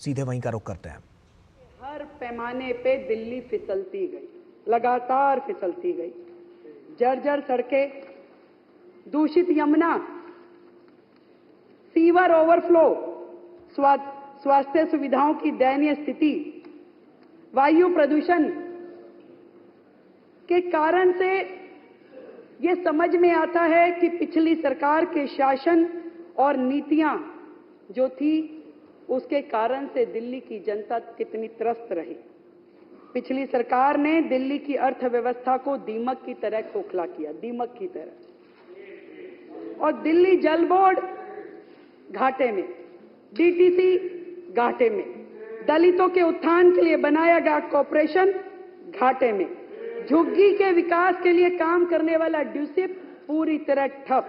सीधे वहीं का रुख करते हैं। हर पैमाने पे दिल्ली फिसलती गई, लगातार फिसलती गई। जर्जर सड़कें, दूषित यमुना, सीवर ओवरफ्लो, स्वास्थ्य सुविधाओं की दयनीय स्थिति, वायु प्रदूषण के कारण से ये समझ में आता है कि पिछली सरकार के शासन और नीतियां जो थी उसके कारण से दिल्ली की जनता कितनी त्रस्त रही। पिछली सरकार ने दिल्ली की अर्थव्यवस्था को दीमक की तरह खोखला किया, दीमक की तरह। और दिल्ली जल बोर्ड घाटे में, डीटीसी घाटे में, दलितों के उत्थान के लिए बनाया गया कॉर्पोरेशन घाटे में, झुग्गी के विकास के लिए काम करने वाला ड्यूसिप पूरी तरह ठप,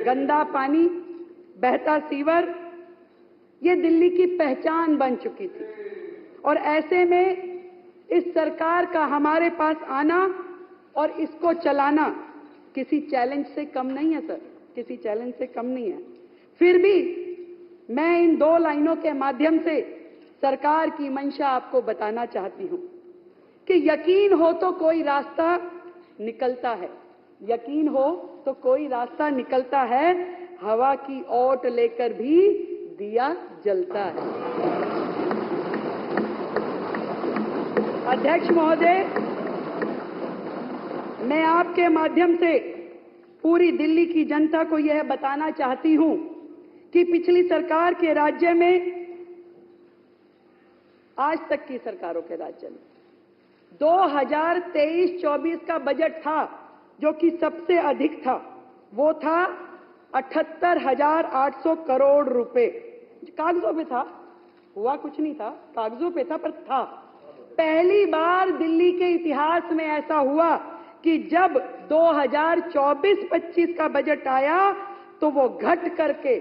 गंदा पानी, बहता सीवर, ये दिल्ली की पहचान बन चुकी थी। और ऐसे में इस सरकार का हमारे पास आना और इसको चलाना किसी चैलेंज से कम नहीं है सर, किसी चैलेंज से कम नहीं है। फिर भी मैं इन दो लाइनों के माध्यम से सरकार की मंशा आपको बताना चाहती हूं कि यकीन हो तो कोई रास्ता निकलता है, यकीन हो तो कोई रास्ता निकलता है, हवा की ओट लेकर भी दिया जलता है। अध्यक्ष महोदय, मैं आपके माध्यम से पूरी दिल्ली की जनता को यह बताना चाहती हूं कि पिछली सरकार के राज्य में, आज तक की सरकारों के राज्य में 2023-24 का बजट था जो कि सबसे अधिक था, वो था 78,800 करोड़ रुपए। कागजों पे था, हुआ कुछ नहीं था, कागजों पे था पर था। पहली बार दिल्ली के इतिहास में ऐसा हुआ कि जब 2024-25 का बजट आया तो वो घट करके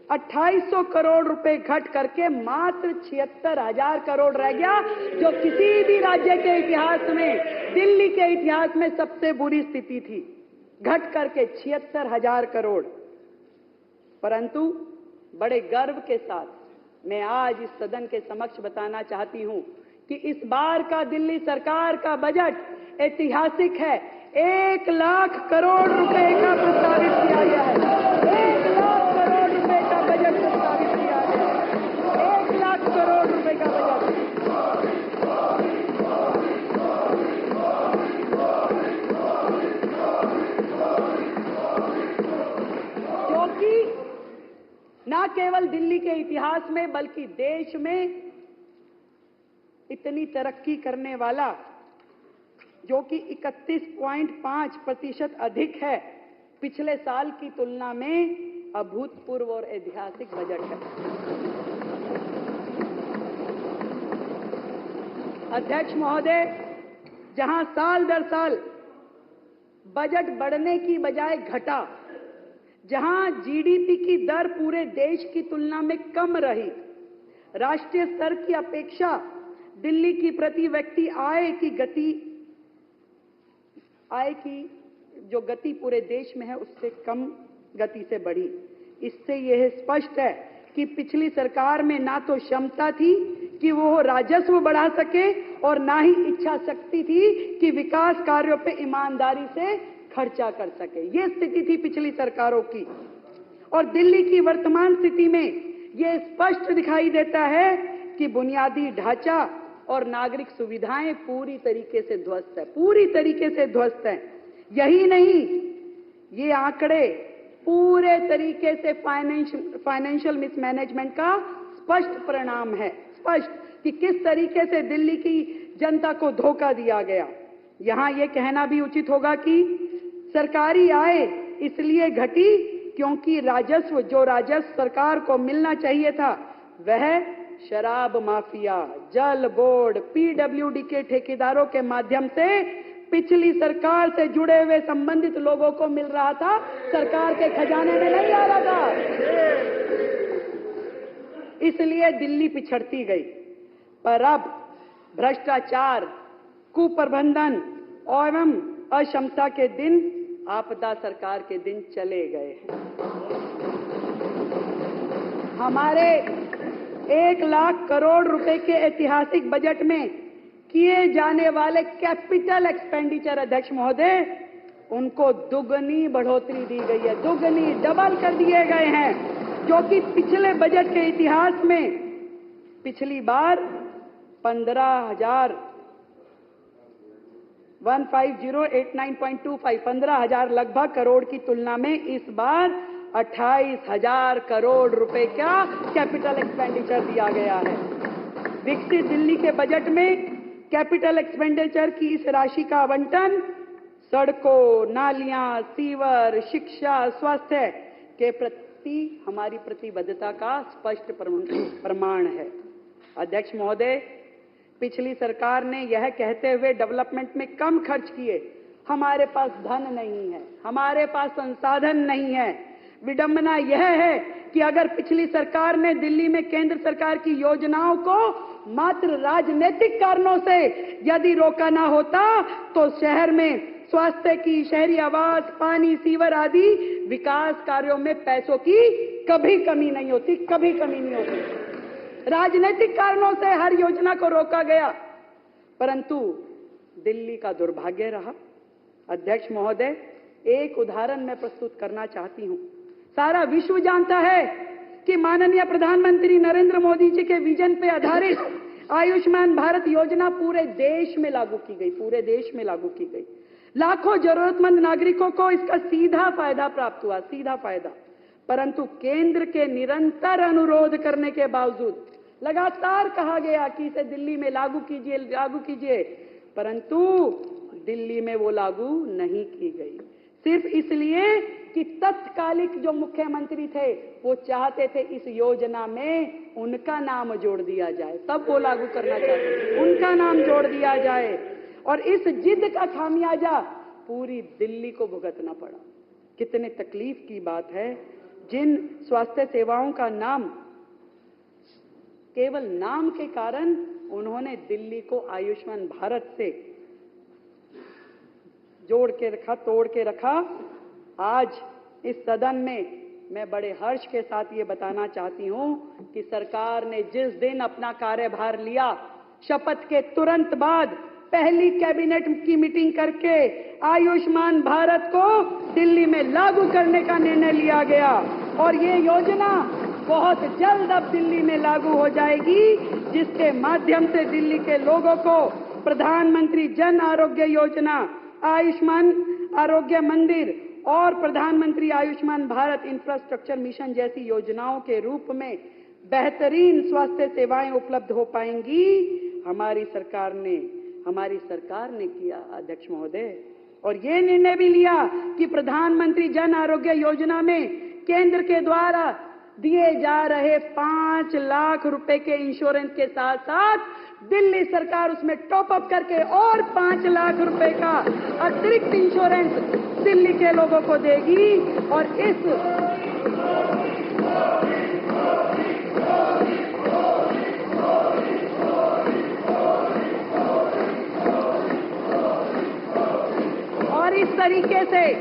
2800 करोड़ रुपए घट करके मात्र 76,000 करोड़ रह गया, जो किसी भी राज्य के इतिहास में, दिल्ली के इतिहास में सबसे बुरी स्थिति थी, घट करके 76,000 करोड़। परंतु बड़े गर्व के साथ मैं आज इस सदन के समक्ष बताना चाहती हूं कि इस बार का दिल्ली सरकार का बजट ऐतिहासिक है। 1 लाख करोड़ रुपए का प्रस्तावित किया गया है, 1 लाख करोड़ रुपए का बजट प्रस्तावित किया गया है, 1 लाख करोड़ रुपए का बजट। क्योंकि न केवल दिल्ली के इतिहास में बल्कि देश में इतनी तरक्की करने वाला, जो कि 31.5% अधिक है, पिछले साल की तुलना में अभूतपूर्व और ऐतिहासिक बजट है। अध्यक्ष महोदय, जहां साल दर साल बजट बढ़ने की बजाय घटा, जहां जीडीपी की दर पूरे देश की तुलना में कम रही, राष्ट्रीय स्तर की अपेक्षा दिल्ली की प्रति व्यक्ति आय की जो गति पूरे देश में है उससे कम गति से बढ़ी। इससे यह स्पष्ट है कि पिछली सरकार में ना तो क्षमता थी कि वो राजस्व बढ़ा सके और ना ही इच्छा शक्ति थी कि विकास कार्यों पे ईमानदारी से खर्चा कर सके। ये स्थिति थी पिछली सरकारों की। और दिल्ली की वर्तमान स्थिति में यह स्पष्ट दिखाई देता है कि बुनियादी ढांचा और नागरिक सुविधाएं पूरी तरीके से ध्वस्त है, पूरी तरीके से ध्वस्त है। यही नहीं, ये आंकड़े पूरे तरीके से फाइनेंशियल मिसमैनेजमेंट का स्पष्ट परिणाम है, स्पष्ट कि किस तरीके से दिल्ली की जनता को धोखा दिया गया। यहां यह कहना भी उचित होगा कि सरकारी आय इसलिए घटी क्योंकि राजस्व, जो राजस्व सरकार को मिलना चाहिए था, वह शराब माफिया, जल बोर्ड, पीडब्ल्यूडी के ठेकेदारों के माध्यम से पिछली सरकार से जुड़े हुए संबंधित लोगों को मिल रहा था, सरकार के खजाने में नहीं आ रहा था। इसलिए दिल्ली पिछड़ती गई। पर अब भ्रष्टाचार, कुप्रबंधन एवं अक्षमता के दिन, आपदा सरकार के दिन चले गए। 1 लाख करोड़ रुपए के ऐतिहासिक बजट में किए जाने वाले कैपिटल एक्सपेंडिचर, अध्यक्ष महोदय, उनको दुगनी बढ़ोतरी दी गई है, दुगनी, डबल कर दिए गए हैं, जो कि पिछले बजट के इतिहास में पिछली बार 15,000 लगभग करोड़ की तुलना में इस बार 28,000 करोड़ रुपए का कैपिटल एक्सपेंडिचर दिया गया है। विकसित दिल्ली के बजट में कैपिटल एक्सपेंडिचर की इस राशि का आवंटन सड़कों, नालियां, सीवर, शिक्षा, स्वास्थ्य के प्रति हमारी प्रतिबद्धता का स्पष्ट प्रमाण है। अध्यक्ष महोदय, पिछली सरकार ने यह कहते हुए डेवलपमेंट में कम खर्च किए, हमारे पास धन नहीं है, हमारे पास संसाधन नहीं है। विडंबना यह है कि अगर पिछली सरकार ने दिल्ली में केंद्र सरकार की योजनाओं को मात्र राजनीतिक कारणों से यदि रोका ना होता तो शहर में स्वास्थ्य की, शहरी आवास, पानी, सीवर आदि विकास कार्यों में पैसों की कभी कमी नहीं होती, कभी कमी नहीं होती। राजनीतिक कारणों से हर योजना को रोका गया, परंतु दिल्ली का दुर्भाग्य रहा। अध्यक्ष महोदय, एक उदाहरण मैं प्रस्तुत करना चाहती हूं। सारा विश्व जानता है कि माननीय प्रधानमंत्री नरेंद्र मोदी जी के विजन पर आधारित आयुष्मान भारत योजना पूरे देश में लागू की गई, पूरे देश में लागू की गई। लाखों जरूरतमंद नागरिकों को इसका सीधा फायदा प्राप्त हुआ, सीधा फायदा। परंतु केंद्र के निरंतर अनुरोध करने के बावजूद लगातार कहा गया कि इसे दिल्ली में लागू कीजिए, लागू कीजिए, परंतु दिल्ली में वो लागू नहीं की गई। सिर्फ इसलिए कि तत्कालिक जो मुख्यमंत्री थे वो चाहते थे इस योजना में उनका नाम जोड़ दिया जाए, तब वो लागू करना चाहते थे, उनका नाम जोड़ दिया जाए। और इस जिद का खामियाजा पूरी दिल्ली को भुगतना पड़ा। कितने तकलीफ की बात है, जिन स्वास्थ्य सेवाओं का नाम, केवल नाम के कारण उन्होंने दिल्ली को आयुष्मान भारत से जोड़ के रखा, तोड़ के रखा। आज इस सदन में मैं बड़े हर्ष के साथ ये बताना चाहती हूं कि सरकार ने जिस दिन अपना कार्यभार लिया, शपथ के तुरंत बाद पहली कैबिनेट की मीटिंग करके आयुष्मान भारत को दिल्ली में लागू करने का निर्णय लिया गया और ये योजना बहुत जल्द अब दिल्ली में लागू हो जाएगी, जिसके माध्यम से दिल्ली के लोगों को प्रधानमंत्री जन आरोग्य योजना, आयुष्मान आरोग्य मंदिर और प्रधानमंत्री आयुष्मान भारत इंफ्रास्ट्रक्चर मिशन जैसी योजनाओं के रूप में बेहतरीन स्वास्थ्य सेवाएं उपलब्ध हो पाएंगी। हमारी सरकार ने किया, अध्यक्ष महोदय, और ये निर्णय भी लिया कि प्रधानमंत्री जन आरोग्य योजना में केंद्र के द्वारा दिए जा रहे 5 लाख रुपए के इंश्योरेंस के साथ साथ दिल्ली सरकार उसमें टॉप अप करके और 5 लाख रुपए का अतिरिक्त इंश्योरेंस दिल्ली के लोगों को देगी। और इस तरीके से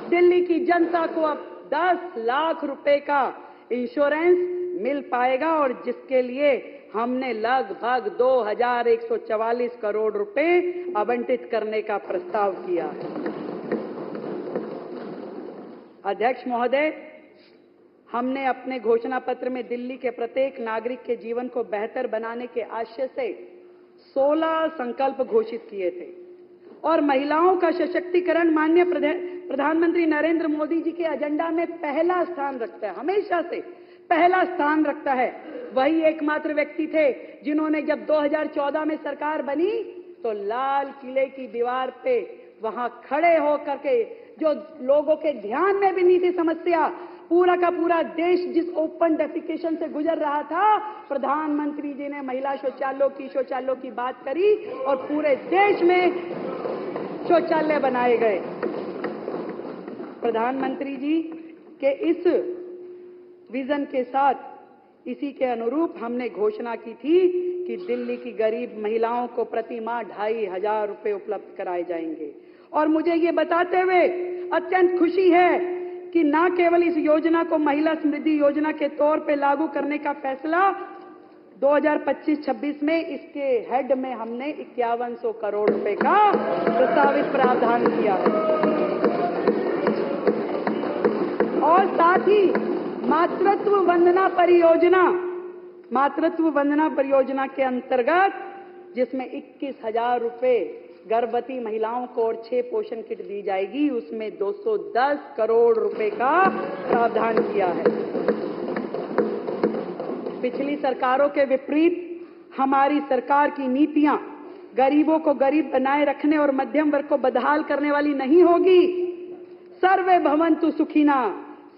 दिल्ली की जनता को अब 10 लाख रुपए का इंश्योरेंस मिल पाएगा, और जिसके लिए हमने लगभग 2,144 करोड़ रुपए आवंटित करने का प्रस्ताव किया है। अध्यक्ष महोदय, हमने अपने घोषणा पत्र में दिल्ली के प्रत्येक नागरिक के जीवन को बेहतर बनाने के आशय से 16 संकल्प घोषित किए थे और महिलाओं का सशक्तिकरण माननीय प्रधानमंत्री नरेंद्र मोदी जी के एजेंडा में पहला स्थान रखता है, हमेशा से पहला स्थान रखता है। वही एकमात्र व्यक्ति थे जिन्होंने जब 2014 में सरकार बनी तो लाल किले की दीवार पे वहां खड़े होकर के, जो लोगों के ध्यान में भी नहीं थी समस्या, पूरा का पूरा देश जिस ओपन डेफिकेशन से गुजर रहा था, प्रधानमंत्री जी ने महिला शौचालयों की बात करी और पूरे देश में शौचालय बनाए गए। प्रधानमंत्री जी के इस विजन के साथ, इसी के अनुरूप हमने घोषणा की थी कि दिल्ली की गरीब महिलाओं को प्रति माह 2,500 रुपए उपलब्ध कराए जाएंगे। और मुझे ये बताते हुए अत्यंत खुशी है कि न केवल इस योजना को महिला समृद्धि योजना के तौर पे लागू करने का फैसला 2025-26 में इसके हेड में हमने 5100 करोड़ रुपए का प्रस्तावित प्रावधान किया है। और साथ ही मातृत्व वंदना परियोजना के अंतर्गत, जिसमें 21,000 रुपए गर्भवती महिलाओं को और 6 पोषण किट दी जाएगी, उसमें 210 करोड़ रुपए का प्रावधान किया है। पिछली सरकारों के विपरीत हमारी सरकार की नीतियां गरीबों को गरीब बनाए रखने और मध्यम वर्ग को बदहाल करने वाली नहीं होगी। सर्वे भवन्तु सुखिना,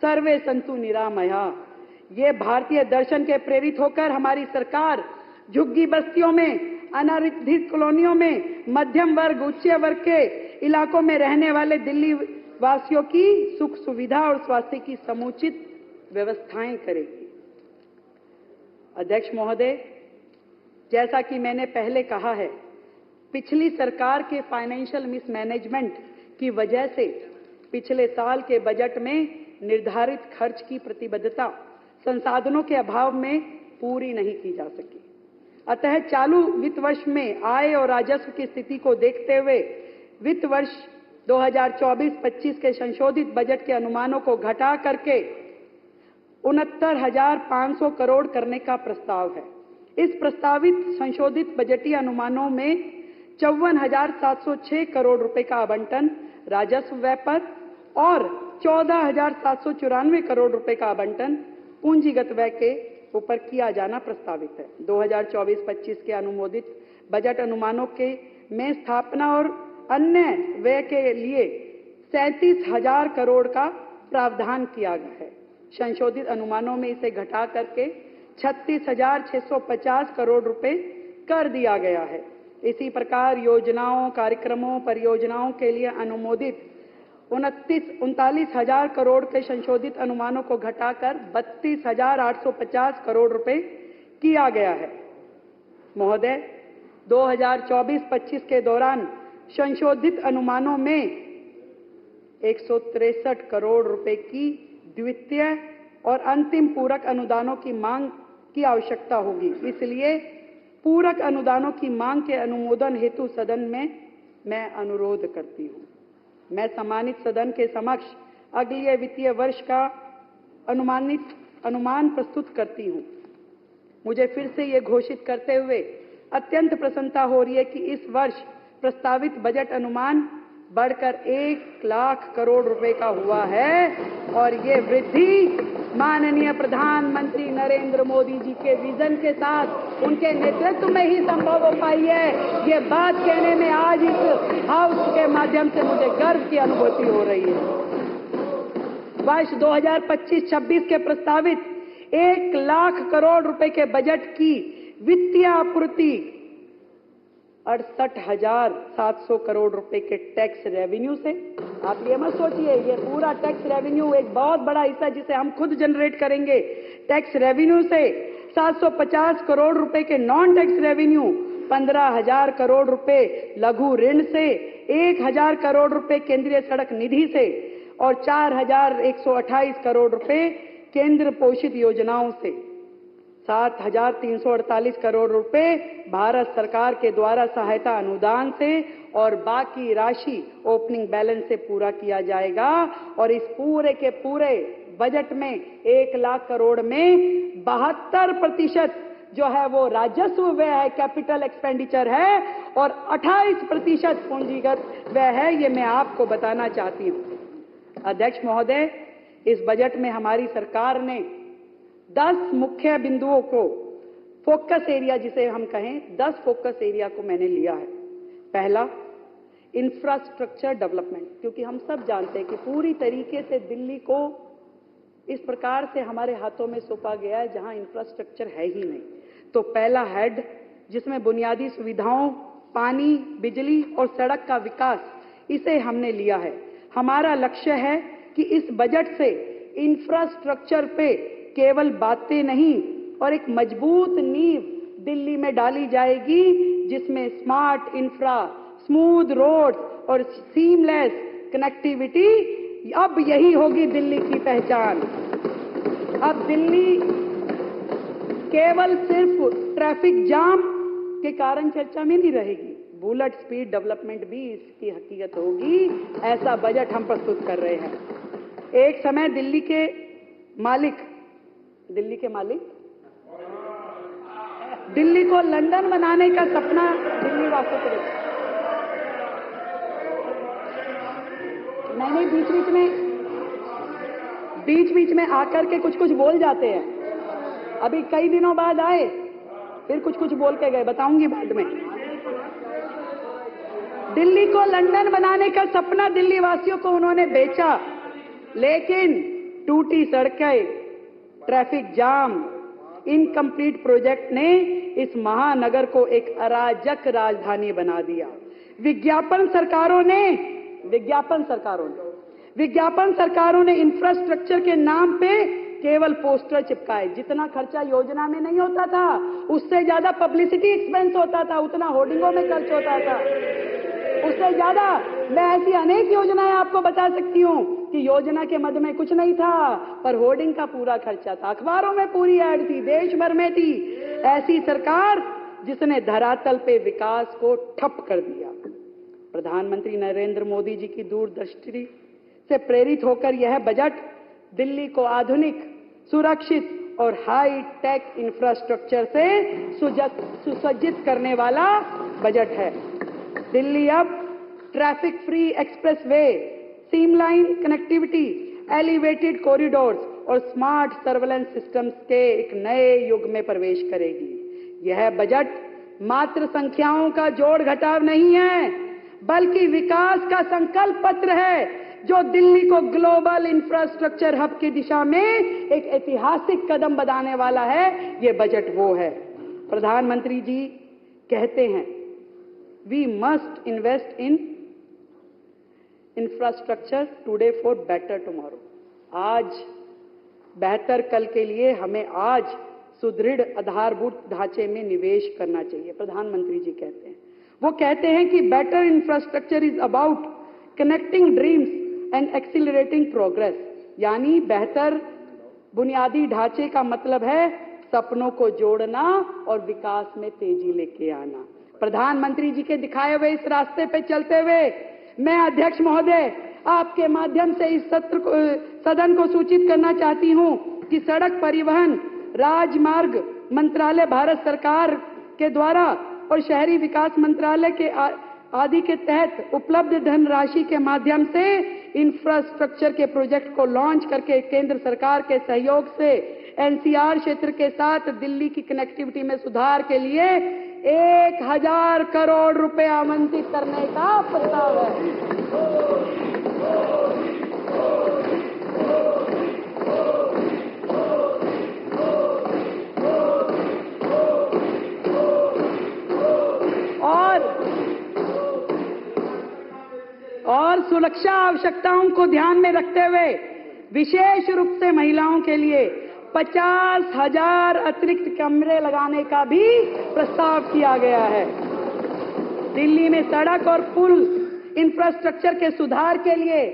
सर्वे सन्तु निरामया। ये भारतीय दर्शन के प्रेरित होकर हमारी सरकार झुग्गी बस्तियों में, अनारक्षित कॉलोनियों में, मध्यम वर्ग, उच्च वर्ग के इलाकों में रहने वाले दिल्ली वासियों की सुख सुविधा और स्वास्थ्य की समुचित व्यवस्थाएं करेगी। अध्यक्ष महोदय, जैसा कि मैंने पहले कहा है, पिछली सरकार के फाइनेंशियल मिसमैनेजमेंट की वजह से पिछले साल के बजट में निर्धारित खर्च की प्रतिबद्धता संसाधनों के अभाव में पूरी नहीं की जा सकी। अतः चालू वित्त वर्ष में आय और राजस्व की स्थिति को देखते हुए वित्त वर्ष 2024-25 के संशोधित बजट के अनुमानों को घटा करके 69,500 करोड़ करने का प्रस्ताव है। इस प्रस्तावित संशोधित बजटीय अनुमानों में 54,706 करोड़ रुपए का आवंटन राजस्व व्यय पर और 14,794 करोड़ रुपए का आवंटन पूंजीगत व्यय के ऊपर किया जाना प्रस्तावित है। 2024-25 के अनुमोदित बजट अनुमानों के में स्थापना और अन्य व्यय के लिए 37,000 करोड़ का प्रावधान किया गया है। संशोधित अनुमानों में इसे घटा करके 36,650 करोड़ रुपए कर दिया गया है। इसी प्रकार योजनाओं, कार्यक्रमों, परियोजनाओं के लिए अनुमोदित 39,000 करोड़ के संशोधित अनुमानों को घटाकर 32,850 करोड़ रुपए किया गया है। महोदय, 2024-25 के दौरान संशोधित अनुमानों में 163 करोड़ रुपए की द्वितीय और अंतिम पूरक अनुदानों की मांग की आवश्यकता होगी। इसलिए पूरक अनुदानों की मांग के अनुमोदन हेतु सदन में मैं अनुरोध करती हूँ। मैं सम्मानित सदन के समक्ष अगले वित्तीय वर्ष का अनुमान प्रस्तुत करती हूँ। मुझे फिर से ये घोषित करते हुए अत्यंत प्रसन्नता हो रही है कि इस वर्ष प्रस्तावित बजट अनुमान बढ़कर 1 लाख करोड़ रुपए का हुआ है और ये वृद्धि माननीय प्रधानमंत्री नरेंद्र मोदी जी के विजन के साथ उनके नेतृत्व में ही संभव हो पाई है। ये बात कहने में आज इस हाउस के माध्यम से मुझे गर्व की अनुभूति हो रही है। वर्ष 2025-26 के प्रस्तावित 1 लाख करोड़ रुपए के बजट की वित्तीय आपूर्ति 68,700 करोड़ रुपए के टैक्स रेवेन्यू से, आप ये मत सोचिए ये पूरा टैक्स रेवेन्यू एक बहुत बड़ा हिस्सा जिसे हम खुद जनरेट करेंगे, टैक्स रेवेन्यू से 750 करोड़ रुपए के नॉन टैक्स रेवेन्यू, 15,000 करोड़ रुपए लघु ऋण से, 1,000 करोड़ रुपए केंद्रीय सड़क निधि से और 4,128 करोड़ रुपए केंद्र पोषित योजनाओं से, 7,348 करोड़ रुपए भारत सरकार के द्वारा सहायता अनुदान से और बाकी राशि ओपनिंग बैलेंस से पूरा किया जाएगा। और इस पूरे के पूरे बजट में 1 लाख करोड़ में 72% जो है वो राजस्व व्यय है, कैपिटल एक्सपेंडिचर है और 28% पूंजीगत व्यय है। ये मैं आपको बताना चाहती हूँ। अध्यक्ष महोदय, इस बजट में हमारी सरकार ने 10 मुख्य बिंदुओं को, फोकस एरिया जिसे हम कहें, 10 फोकस एरिया को मैंने लिया है। पहला, इंफ्रास्ट्रक्चर डेवलपमेंट, क्योंकि हम सब जानते हैं कि पूरी तरीके से दिल्ली को इस प्रकार से हमारे हाथों में सौंपा गया है जहां इंफ्रास्ट्रक्चर है ही नहीं। तो पहला हेड जिसमें बुनियादी सुविधाओं, पानी, बिजली और सड़क का विकास, इसे हमने लिया है। हमारा लक्ष्य है कि इस बजट से इंफ्रास्ट्रक्चर पे केवल बातें नहीं और एक मजबूत नींव दिल्ली में डाली जाएगी जिसमें स्मार्ट इंफ्रा, स्मूथ रोड और सीमलेस कनेक्टिविटी, अब यही होगी दिल्ली की पहचान। अब दिल्ली केवल सिर्फ ट्रैफिक जाम के कारण चर्चा में नहीं रहेगी, बुलेट स्पीड डेवलपमेंट भी इसकी हकीकत होगी। ऐसा बजट हम प्रस्तुत कर रहे हैं। एक समय दिल्ली के मालिक दिल्ली को लंदन बनाने का सपना दिल्ली वासियों को देखा। मैंने बीच में आकर के कुछ बोल जाते हैं। अभी कई दिनों बाद आए, फिर कुछ बोल के गए, बताऊंगी बाद में। दिल्ली को लंदन बनाने का सपना दिल्ली वासियों को उन्होंने बेचा, लेकिन टूटी सड़कें, ट्रैफिक जाम, इनकम्प्लीट प्रोजेक्ट ने इस महानगर को एक अराजक राजधानी बना दिया। विज्ञापन सरकारों ने इंफ्रास्ट्रक्चर के नाम पे केवल पोस्टर चिपकाए। जितना खर्चा योजना में नहीं होता था, उससे ज्यादा पब्लिसिटी एक्सपेंस होता था, उतना होर्डिंगों में खर्च होता था, उससे ज्यादा। मैं ऐसी अनेक योजनाएं आपको बता सकती हूं कि योजना के मद में कुछ नहीं था, पर होर्डिंग का पूरा खर्चा था, अखबारों में पूरी ऐड थी, देश भर में थी। ऐसी सरकार जिसने धरातल पे विकास को ठप कर दिया। प्रधानमंत्री नरेंद्र मोदी जी की दूरदृष्टि से प्रेरित होकर यह बजट दिल्ली को आधुनिक, सुरक्षित और हाई टेक इंफ्रास्ट्रक्चर से सुसज्जित करने वाला बजट है। दिल्ली अब traffic free expressway, seamline connectivity, elevated corridors और स्मार्ट सर्वेलेंस सिस्टम्स के एक नए युग में प्रवेश करेगी। यह बजट मात्र संख्याओं का जोड़ घटाव नहीं है, बल्कि विकास का संकल्प पत्र है, जो दिल्ली को ग्लोबल इंफ्रास्ट्रक्चर हब की दिशा में एक ऐतिहासिक कदम बढ़ाने वाला है। यह बजट वो है। प्रधानमंत्री जी कहते हैं, we must invest in infrastructure today for better tomorrow. आज बेहतर कल के लिए हमें आज सुदृढ़ आधारभूत ढांचे में निवेश करना चाहिए। प्रधानमंत्री जी कहते हैं, वो कहते हैं कि better infrastructure is about connecting dreams and accelerating progress. यानी बेहतर बुनियादी ढांचे का मतलब है सपनों को जोड़ना और विकास में तेजी लेके आना। प्रधानमंत्री जी के दिखाए हुए इस रास्ते पे चलते हुए मैं अध्यक्ष महोदय आपके माध्यम से इस सदन को सूचित करना चाहती हूं कि सड़क परिवहन राजमार्ग मंत्रालय भारत सरकार के द्वारा और शहरी विकास मंत्रालय के आदि के तहत उपलब्ध धनराशि के माध्यम से इंफ्रास्ट्रक्चर के प्रोजेक्ट को लॉन्च करके केंद्र सरकार के सहयोग से एनसीआर क्षेत्र के साथ दिल्ली की कनेक्टिविटी में सुधार के लिए 1000 करोड़ रुपए आवंटित करने का प्रस्ताव है। और सुरक्षा आवश्यकताओं को ध्यान में रखते हुए विशेष रूप से महिलाओं के लिए 50,000 अतिरिक्त कमरे लगाने का भी प्रस्ताव किया गया है। दिल्ली में सड़क और पुल इंफ्रास्ट्रक्चर के सुधार के लिए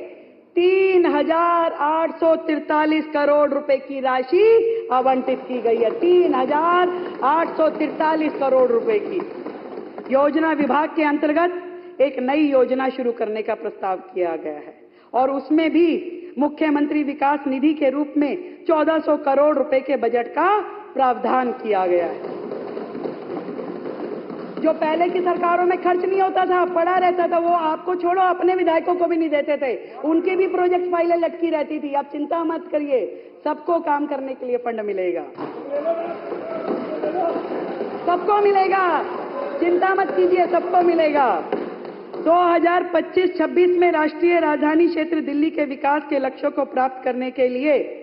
3,843 करोड़ रुपए की राशि आवंटित की गई है। 3,843 करोड़ रुपए की योजना विभाग के अंतर्गत एक नई योजना शुरू करने का प्रस्ताव किया गया है और उसमें भी मुख्यमंत्री विकास निधि के रूप में 1400 करोड़ रुपए के बजट का प्रावधान किया गया है। जो पहले की सरकारों में खर्च नहीं होता था, पड़ा रहता था, वो आपको छोड़ो अपने विधायकों को भी नहीं देते थे, उनकी भी प्रोजेक्ट फाइलें लटकी रहती थी। आप चिंता मत करिए, सबको काम करने के लिए फंड मिलेगा, सबको मिलेगा, चिंता मत कीजिए, सबको मिलेगा। 2025-26 में राष्ट्रीय राजधानी क्षेत्र दिल्ली के विकास के लक्ष्यों को प्राप्त करने के लिए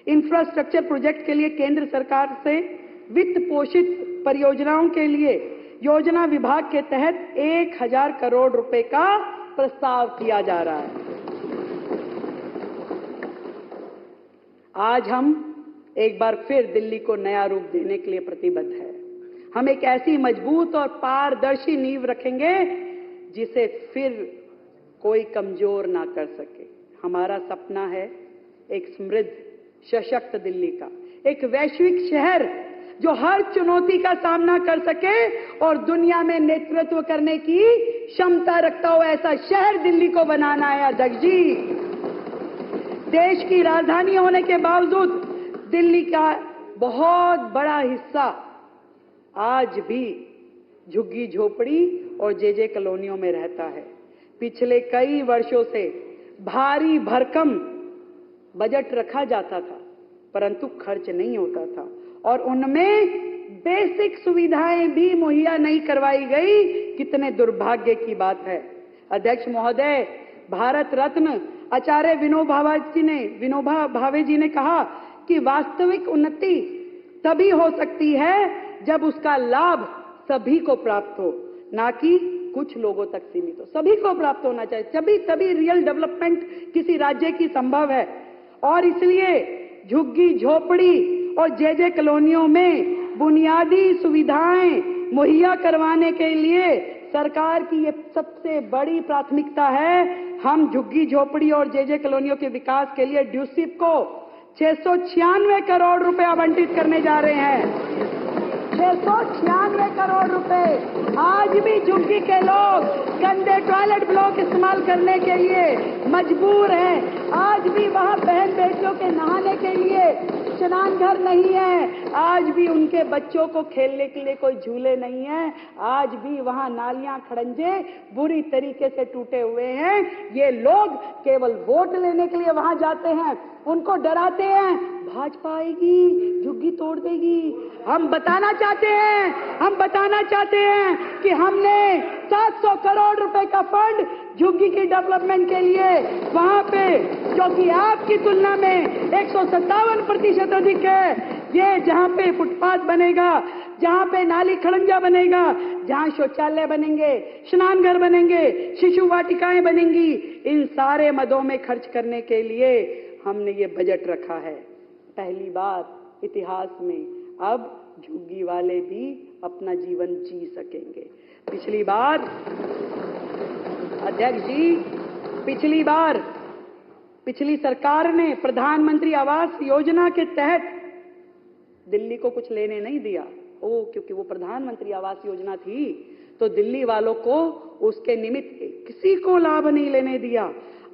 इंफ्रास्ट्रक्चर प्रोजेक्ट के लिए केंद्र सरकार से वित्त पोषित परियोजनाओं के लिए योजना विभाग के तहत 1000 करोड़ रुपए का प्रस्ताव किया जा रहा है। आज हम एक बार फिर दिल्ली को नया रूप देने के लिए प्रतिबद्ध है। हम एक ऐसी मजबूत और पारदर्शी नींव रखेंगे जिसे फिर कोई कमजोर ना कर सके। हमारा सपना है एक समृद्ध, सशक्त दिल्ली का, एक वैश्विक शहर जो हर चुनौती का सामना कर सके और दुनिया में नेतृत्व करने की क्षमता रखता हो, ऐसा शहर दिल्ली को बनाना है अध्यक्ष जी। देश की राजधानी होने के बावजूद दिल्ली का बहुत बड़ा हिस्सा आज भी झुग्गी झोपड़ी और जेजे कॉलोनियों में रहता है। पिछले कई वर्षों से भारी भरकम बजट रखा जाता था, परंतु खर्च नहीं होता था और उनमें बेसिक सुविधाएं भी मुहैया नहीं करवाई गई। कितने दुर्भाग्य की बात है। अध्यक्ष महोदय, भारत रत्न आचार्य विनोबा भावे जी ने कहा कि वास्तविक उन्नति तभी हो सकती है जब उसका लाभ सभी को प्राप्त हो, ना कि कुछ लोगों तक सीमित हो। सभी को प्राप्त होना चाहिए, तभी रियल डेवलपमेंट किसी राज्य की संभव है। और इसलिए झुग्गी झोपड़ी और जेजे कॉलोनियों में बुनियादी सुविधाएं मुहैया करवाने के लिए सरकार की ये सबसे बड़ी प्राथमिकता है। हम झुग्गी झोपड़ी और जेजे कॉलोनियों के विकास के लिए ड्यूसिप को 696 करोड़ रुपए आवंटित करने जा रहे हैं। 696 करोड़ रुपए। आज भी झुग्गी के लोग गंदे टॉयलेट ब्लॉक इस्तेमाल करने के लिए मजबूर हैं। आज भी वहां बहन बेटियों के नहाने के लिए स्नान घर नहीं है। आज भी उनके बच्चों को खेलने के लिए कोई झूले नहीं है। आज भी वहां नालियां खड़ंजे बुरी तरीके से टूटे हुए हैं। ये लोग केवल वोट लेने के लिए वहां जाते हैं, उनको डराते हैं भाजपा आएगी झुग्गी तोड़ देगी। हम बताना चाहते हैं कि हमने 700 करोड़ रुपए का फंड झुग्गी की डेवलपमेंट के लिए वहां पे, जो कि आपकी तुलना में 157% अधिक है। ये जहां पे फुटपाथ बनेगा, जहां पे नाली खड़ंजा बनेगा, जहां शौचालय बनेंगे, स्नान घर बनेंगे, शिशु वाटिकाएं बनेंगी, इन सारे मदों में खर्च करने के लिए हमने ये बजट रखा है। पहली बार इतिहास में अब झुग्गी वाले भी अपना जीवन जी सकेंगे। पिछली बार अध्यक्ष जी, पिछली सरकार ने प्रधानमंत्री आवास योजना के तहत दिल्ली को कुछ लेने नहीं दिया। क्योंकि वो प्रधानमंत्री आवास योजना थी तो दिल्ली वालों को उसके निमित्त किसी को लाभ नहीं लेने दिया।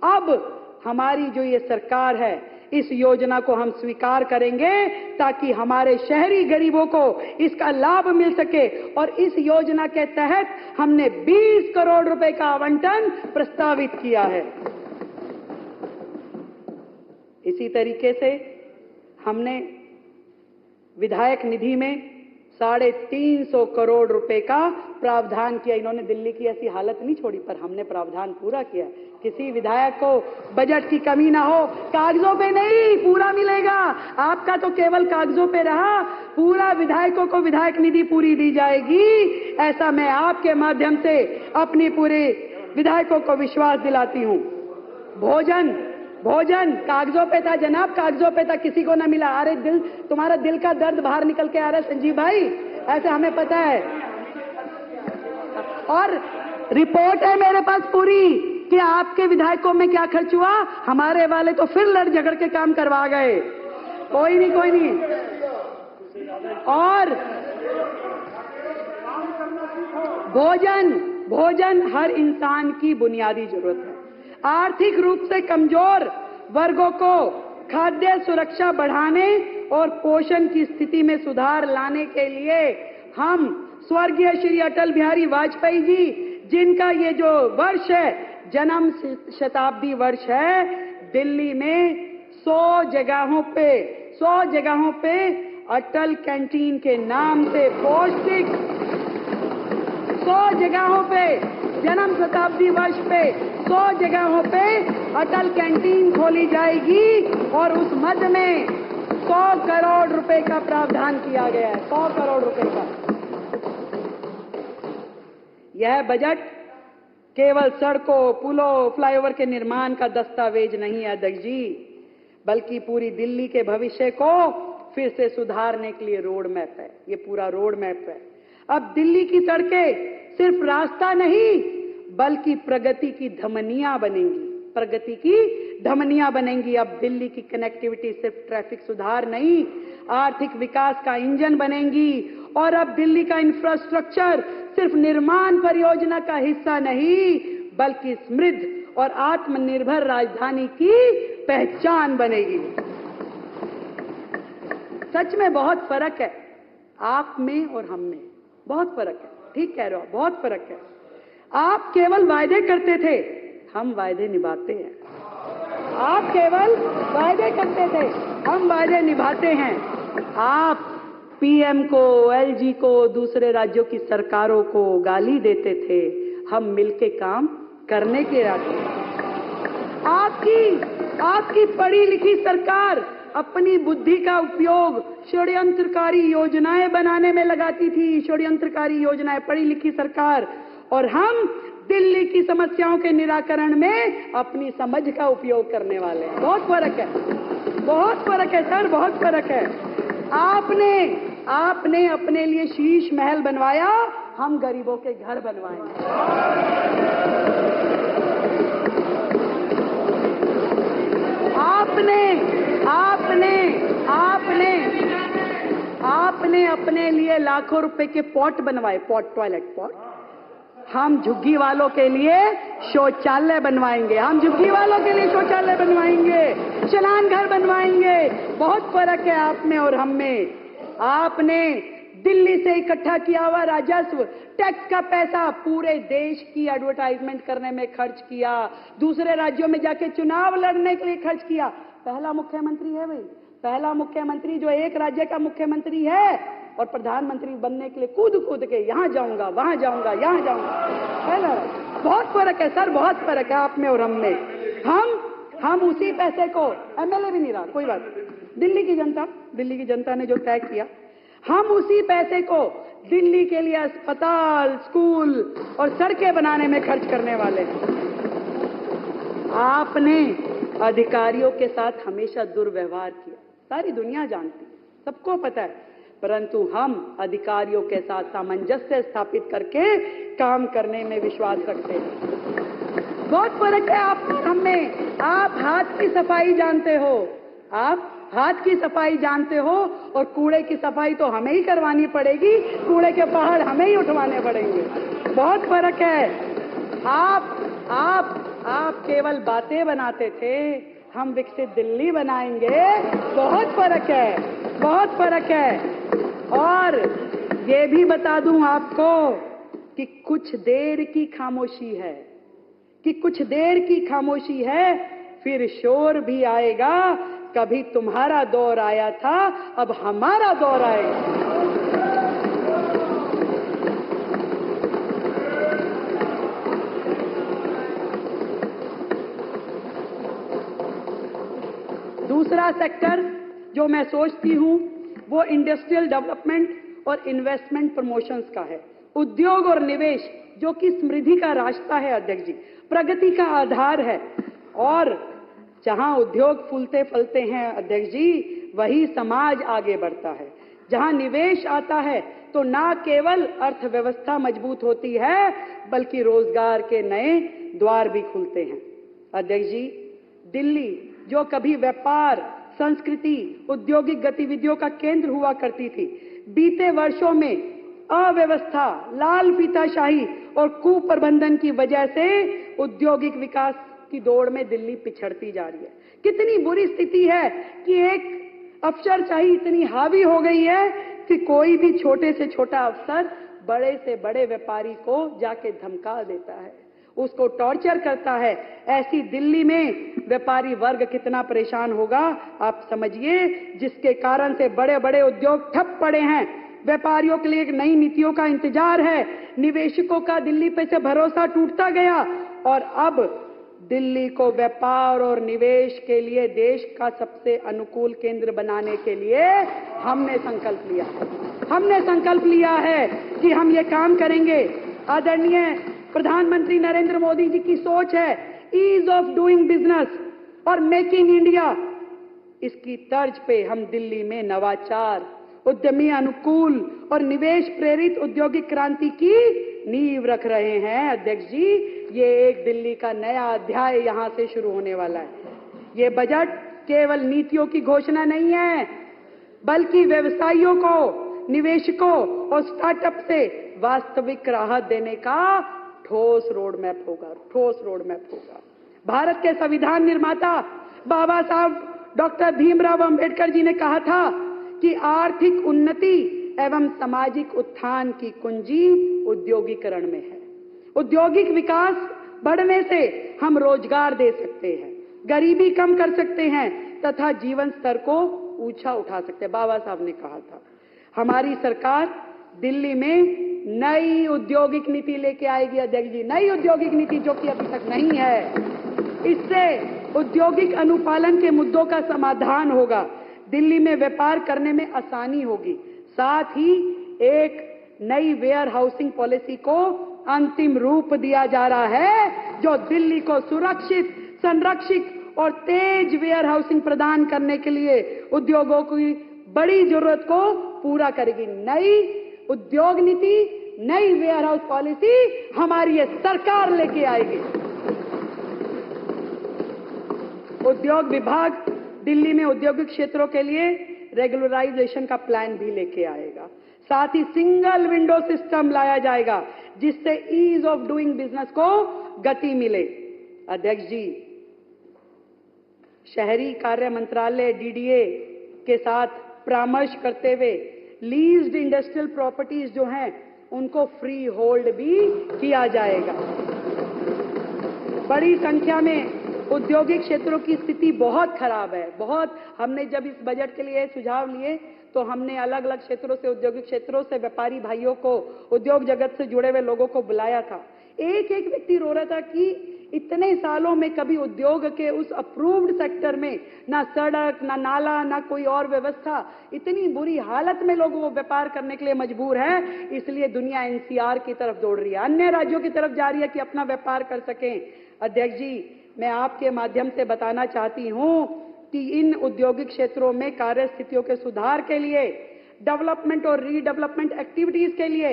अब हमारी जो ये सरकार है, इस योजना को हम स्वीकार करेंगे ताकि हमारे शहरी गरीबों को इसका लाभ मिल सके। और इस योजना के तहत हमने 20 करोड़ रुपए का आवंटन प्रस्तावित किया है। इसी तरीके से हमने विधायक निधि में 350 करोड़ रुपए का प्रावधान किया। इन्होंने दिल्ली की ऐसी हालत नहीं छोड़ी, पर हमने प्रावधान पूरा किया। किसी विधायक को बजट की कमी ना हो, कागजों पे नहीं, पूरा मिलेगा। आपका तो केवल कागजों पे रहा, पूरा विधायकों को विधायक निधि पूरी दी जाएगी। ऐसा मैं आपके माध्यम से अपनी पूरे विधायकों को विश्वास दिलाती हूं। भोजन कागजों पे था जनाब, कागजों पे था, किसी को ना मिला। अरे तुम्हारा दिल का दर्द बाहर निकल के आ रहा है संजीव भाई, ऐसे हमें पता है। और रिपोर्ट है मेरे पास पूरी कि आपके विधायकों में क्या खर्च हुआ। हमारे वाले तो फिर लड़ झगड़ के काम करवा गए। कोई नहीं। और भोजन हर इंसान की बुनियादी जरूरत है। आर्थिक रूप से कमजोर वर्गों को खाद्य सुरक्षा बढ़ाने और पोषण की स्थिति में सुधार लाने के लिए हम स्वर्गीय श्री अटल बिहारी वाजपेयी जी, जिनका ये जो वर्ष है, जन्म शताब्दी वर्ष है, दिल्ली में 100 जगहों पे अटल कैंटीन के नाम से पौष्टिक 100 जगहों पे जन्म शताब्दी वर्ष पे 100 जगहों पे अटल कैंटीन खोली जाएगी और उस मद में 100 करोड़ रुपए का प्रावधान किया गया है। 100 करोड़ रुपए का। यह बजट केवल सड़कों, पुलों, फ्लाईओवर के निर्माण का दस्तावेज नहीं है अध्यक्ष जी, बल्कि पूरी दिल्ली के भविष्य को फिर से सुधारने के लिए रोड मैप है। ये पूरा रोड मैप है। अब दिल्ली की सड़कें सिर्फ रास्ता नहीं, बल्कि प्रगति की धमनियां बनेंगी। प्रगति की धमनियां बनेंगी। अब दिल्ली की कनेक्टिविटी सिर्फ ट्रैफिक सुधार नहीं, आर्थिक विकास का इंजन बनेंगी। और अब दिल्ली का इंफ्रास्ट्रक्चर सिर्फ निर्माण परियोजना का हिस्सा नहीं, बल्कि समृद्ध और आत्मनिर्भर राजधानी की पहचान बनेगी। सच में बहुत फर्क है आप में और हम में, बहुत फर्क है। ठीक कह रहे हो, बहुत फर्क है। आप केवल वायदे करते थे, हम वायदे निभाते हैं। आप केवल वायदे करते थे, हम वायदे निभाते हैं। आप पीएम को, एलजी को, दूसरे राज्यों की सरकारों को गाली देते थे, हम मिलके काम करने के इरादे। आपकी पढ़ी लिखी सरकार अपनी बुद्धि का उपयोग षड्यंत्रकारी योजनाएं बनाने में लगाती थी, षड्यंत्रकारी योजनाएं, पढ़ी लिखी सरकार। और हम दिल्ली की समस्याओं के निराकरण में अपनी समझ का उपयोग करने वाले हैं। बहुत फर्क है, बहुत फर्क है सर, बहुत फर्क है। आपने अपने लिए शीश महल बनवाया, हम गरीबों के घर बनवाएंगे। आपने अपने लिए लाखों रुपए के पॉट बनवाए, पॉट, टॉयलेट पॉट। हम झुग्गी वालों के लिए शौचालय बनवाएंगे, हम झुग्गी वालों के लिए शौचालय बनवाएंगे, चलान घर बनवाएंगे। बहुत फर्क है आप में और हम में। आपने दिल्ली से इकट्ठा किया हुआ राजस्व, टैक्स का पैसा पूरे देश की एडवर्टाइजमेंट करने में खर्च किया, दूसरे राज्यों में जाके चुनाव लड़ने के लिए खर्च किया। पहला मुख्यमंत्री है भाई, पहला मुख्यमंत्री जो एक राज्य का मुख्यमंत्री है और प्रधानमंत्री बनने के लिए कूद के यहां जाऊंगा, वहां जाऊंगा, यहां जाऊंगा। पहला, बहुत फर्क है सर, बहुत फर्क है आप में और हम में। हम उसी पैसे को, एमएलए भी नहीं रहा, कोई बात, दिल्ली की जनता ने जो तय किया, हम उसी पैसे को दिल्ली के लिए अस्पताल, स्कूल और सड़कें बनाने में खर्च करने वाले हैं। आपने अधिकारियों के साथ हमेशा दुर्व्यवहार किया, सारी दुनिया जानती है, सबको पता है। परंतु हम अधिकारियों के साथ सामंजस्य स्थापित करके काम करने में विश्वास रखते हैं। बहुत फर्क है आप और हम में। आप हाथ की सफाई जानते हो, आप हाथ की सफाई जानते हो, और कूड़े की सफाई तो हमें ही करवानी पड़ेगी, कूड़े के पहाड़ हमें ही उठवाने पड़ेंगे। बहुत फर्क है। आप केवल बातें बनाते थे, हम विकसित दिल्ली बनाएंगे। बहुत फर्क है, बहुत फर्क है। और ये भी बता दूं आपको कि कुछ देर की खामोशी है, फिर शोर भी आएगा। कभी तुम्हारा दौर आया था, अब हमारा दौर आएगा। दूसरा सेक्टर जो मैं सोचती हूं वो इंडस्ट्रियल डेवलपमेंट और इन्वेस्टमेंट प्रमोशंस का है। उद्योग और निवेश जो कि समृद्धि का रास्ता है अध्यक्ष जी, प्रगति का आधार है। और जहां उद्योग फूलते फलते हैं अध्यक्ष जी, वही समाज आगे बढ़ता है। जहां निवेश आता है तो ना केवल अर्थव्यवस्था मजबूत होती है, बल्कि रोजगार के नए द्वार भी खुलते हैं। अध्यक्ष जी, दिल्ली जो कभी व्यापार, संस्कृति, औद्योगिक गतिविधियों का केंद्र हुआ करती थी, बीते वर्षों में अव्यवस्था, लाल फीताशाही और कुप्रबंधन की वजह से औद्योगिक विकास की दौड़ में दिल्ली पिछड़ती जा रही है। कितनी बुरी स्थिति है कि एक अफसरशाही इतनी हावी हो गई है कि कोई भी छोटे से छोटा अफसर बड़े से बड़े व्यापारी को जाके धमका देता है, उसको टॉर्चर करता है। ऐसी दिल्ली में व्यापारी वर्ग कितना परेशान होगा आप समझिए, जिसके कारण से बड़े बड़े उद्योग ठप पड़े हैं। व्यापारियों के लिए एक नई नीतियों का इंतजार है। निवेशकों का दिल्ली पे से भरोसा टूटता गया और अब दिल्ली को व्यापार और निवेश के लिए देश का सबसे अनुकूल केंद्र बनाने के लिए हमने संकल्प लिया है कि हम ये काम करेंगे। आदरणीय प्रधानमंत्री नरेंद्र मोदी जी की सोच है ईज ऑफ डूइंग बिजनेस और मेकिंग इंडिया। इसकी तर्ज पे हम दिल्ली में नवाचार, उद्यमी अनुकूल और निवेश प्रेरित औद्योगिक क्रांति की नींव रख रहे हैं। अध्यक्ष जी, ये एक दिल्ली का नया अध्याय यहां से शुरू होने वाला है। ये बजट केवल नीतियों की घोषणा नहीं है, बल्कि व्यवसायियों को, निवेशकों और स्टार्टअप से वास्तविक राहत देने का ठोस रोड मैप होगा। भारत के संविधान निर्माता बाबा साहब डॉक्टर भीमराव अंबेडकर जी ने कहा था कि आर्थिक उन्नति एवं सामाजिक उत्थान की कुंजी औद्योगिकरण में है। औद्योगिक विकास बढ़ने से हम रोजगार दे सकते हैं, गरीबी कम कर सकते हैं तथा जीवन स्तर को ऊंचा उठा सकते हैं। बाबा साहब ने कहा था। हमारी सरकार दिल्ली में नई औद्योगिक नीति लेके आएगी अध्यक्ष जी, नई औद्योगिक नीति जो कि अभी तक नहीं है। इससे औद्योगिक अनुपालन के मुद्दों का समाधान होगा, दिल्ली में व्यापार करने में आसानी होगी। साथ ही एक नई वेयर हाउसिंग पॉलिसी को अंतिम रूप दिया जा रहा है जो दिल्ली को सुरक्षित, संरक्षित और तेज वेयर हाउसिंग प्रदान करने के लिए उद्योगों की बड़ी जरूरत को पूरा करेगी। नई उद्योग नीति, नई वेयर हाउस पॉलिसी हमारी ये सरकार लेके आएगी। उद्योग विभाग दिल्ली में औद्योगिक क्षेत्रों के लिए रेगुलराइजेशन का प्लान भी लेके आएगा। साथ ही सिंगल विंडो सिस्टम लाया जाएगा जिससे ईज ऑफ डूइंग बिजनेस को गति मिले। अध्यक्ष जी, शहरी कार्य मंत्रालय डीडीए के साथ परामर्श करते हुए लीज्ड इंडस्ट्रियल प्रॉपर्टीज जो हैं उनको फ्री होल्ड भी किया जाएगा। बड़ी संख्या में औद्योगिक क्षेत्रों की स्थिति बहुत खराब है। हमने जब इस बजट के लिए सुझाव लिए तो हमने अलग अलग क्षेत्रों से, औद्योगिक क्षेत्रों से व्यापारी भाइयों को, उद्योग जगत से जुड़े हुए लोगों को बुलाया था। एक एक व्यक्ति रो रहा था कि इतने सालों में कभी उद्योग के उस अप्रूव्ड सेक्टर में ना सड़क, ना नाला, ना कोई और व्यवस्था, इतनी बुरी हालत में लोग वो व्यापार करने के लिए मजबूर है। इसलिए दुनिया एनसीआर की तरफ दौड़ रही है, अन्य राज्यों की तरफ जा रही है कि अपना व्यापार कर सकें। अध्यक्ष जी, मैं आपके माध्यम से बताना चाहती हूं कि इन औद्योगिक क्षेत्रों में कार्य स्थितियों के सुधार के लिए, डेवलपमेंट और रीडेवलपमेंट एक्टिविटीज के लिए